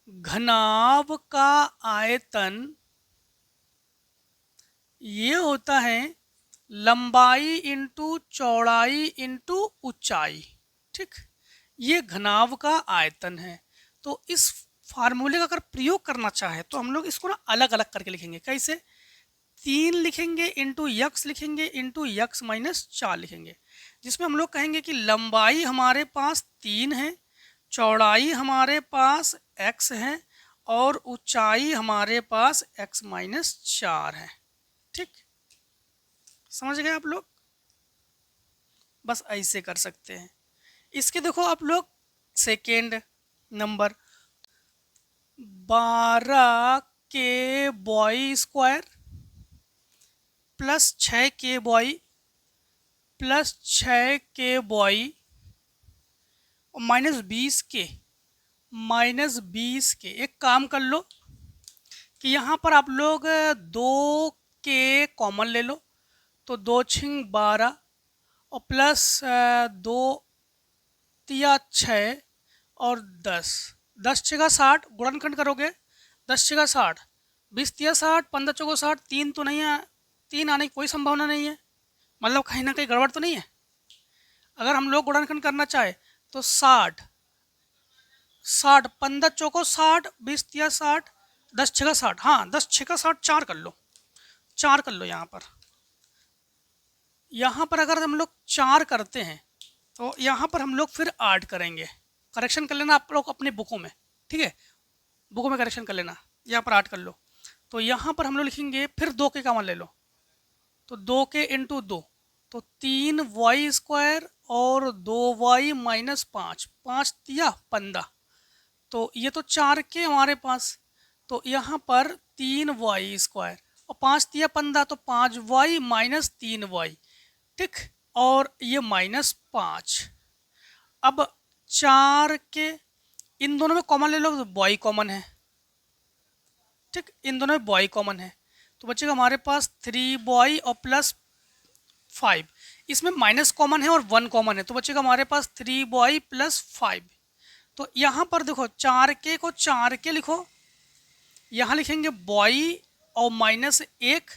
घनाभ का आयतन ये होता है लंबाई इंटू चौड़ाई इंटू ऊंचाई। ठीक, ये घनाभ का आयतन है। तो इस फार्मूले का अगर प्रयोग करना चाहे तो हम लोग इसको ना अलग अलग करके लिखेंगे। कैसे, 3 लिखेंगे इंटू यक्स लिखेंगे इंटू यक्स -4 लिखेंगे, जिसमें हम लोग कहेंगे कि लंबाई हमारे पास 3 है, चौड़ाई हमारे पास x है और ऊंचाई हमारे पास x -4 है। ठीक, समझ गए आप लोग, बस ऐसे कर सकते हैं। इसके देखो आप लोग सेकेंड नंबर 12 के बॉय स्क्वायर प्लस 6 के बॉय प्लस 6 के बॉय और -20 के। एक काम कर लो कि यहाँ पर आप लोग 2 के कॉमन ले लो, तो 2 छिंग 12 और प्लस 2 तिया 6 और 10, 10 छः 60 गुणनखंड करोगे, 10 छः 60, 20 तिया 60, 15 चौको 60, 3 तो नहीं है, 3 आने की कोई संभावना नहीं है, मतलब कहीं ना कहीं गड़बड़ तो नहीं है। अगर हम लोग गुणनखंड करना चाहे तो 60 60, 15 चौको 60, 20 तिया 60, 10 छः 60, हाँ 10 छः 60, 4 कर लो, 4 कर लो। यहाँ पर अगर हम लोग 4 करते हैं तो यहाँ पर हम लोग फिर 8 करेंगे। करेक्शन कर लेना आप लोग अपने बुकों में, ठीक है, बुकों में करेक्शन कर लेना, यहाँ पर 8 कर लो। तो यहाँ पर हम लोग लिखेंगे फिर 2 के कॉमन ले लो, तो 2 के इंटू 2, तो 3 वाई स्क्वायर और 2 वाई -5, 5 तिया 15, तो ये तो 4 के हमारे पास, तो यहाँ पर 3 वाई स्क्वायर और 5 तिया 15, तो 5 वाई -3 वाई। ठीक, और ये -5। अब 4 के इन दोनों में कॉमन ले लो, तो बॉय कॉमन है। ठीक, इन दोनों में बॉय कॉमन है, तो बचेगा हमारे पास 3 बॉय और प्लस 5। इसमें माइनस कॉमन है और 1 कॉमन है, तो बचेगा हमारे पास 3 बॉय प्लस 5। तो यहाँ पर देखो 4 के को 4 के लिखो यहाँ लिखेंगे बॉय और -1,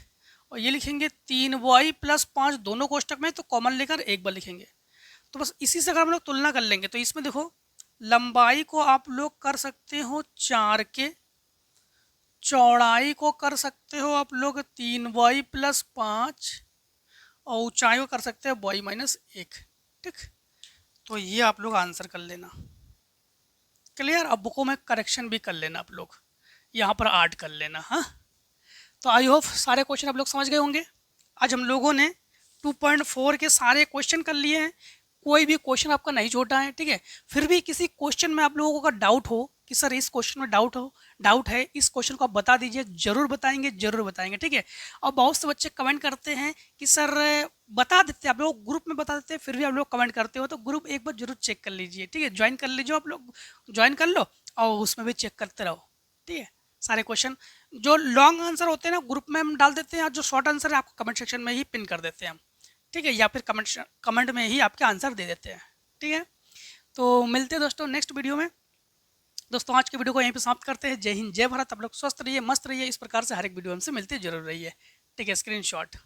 और ये लिखेंगे 3y + 5 दोनों कोष्टक में, तो कॉमन लेकर एक बार लिखेंगे। तो बस इसी से अगर हम लोग तुलना कर लेंगे तो इसमें देखो लंबाई को आप लोग कर सकते हो 4 के, चौड़ाई को कर सकते हो आप लोग 3y + 5, और ऊंचाई को कर सकते हो y - 1। ठीक, तो ये आप लोग आंसर कर लेना। क्लियर? अब बुकों में करेक्शन भी कर लेना आप लोग, यहाँ पर ऐड कर लेना। हाँ, तो आई होप सारे क्वेश्चन आप लोग समझ गए होंगे। आज हम लोगों ने 2.4 के सारे क्वेश्चन कर लिए हैं, कोई भी क्वेश्चन आपका नहीं छोटा है। ठीक है, फिर भी किसी क्वेश्चन में आप लोगों का डाउट हो कि सर इस क्वेश्चन में डाउट है, इस क्वेश्चन को आप बता दीजिए, जरूर बताएंगे। ठीक है, और बहुत से बच्चे कमेंट करते हैं कि सर बता देते हैं, आप लोग ग्रुप में बता देते हैं, फिर भी आप लोग कमेंट करते हो, तो ग्रुप एक बार जरूर चेक कर लीजिए। ठीक है, ज्वाइन कर लीजिए, आप लोग ज्वाइन कर लो और उसमें भी चेक करते रहो। ठीक है, सारे क्वेश्चन जो लॉन्ग आंसर होते हैं ना ग्रुप में हम डाल देते हैं, जो शॉर्ट आंसर है आपको कमेंट सेक्शन में ही पिन कर देते हैं हम। ठीक है, या फिर कमेंट में ही आपके आंसर दे देते हैं। ठीक है, तो मिलते हैं दोस्तों नेक्स्ट वीडियो में। दोस्तों आज के वीडियो को यहीं पे समाप्त करते हैं। जय हिंद, जय भारत। आप लोग स्वस्थ रहिए, मस्त रहिए। इस प्रकार से हर एक वीडियो हमसे मिलते जरूर रहिए। ठीक है, स्क्रीनशॉट।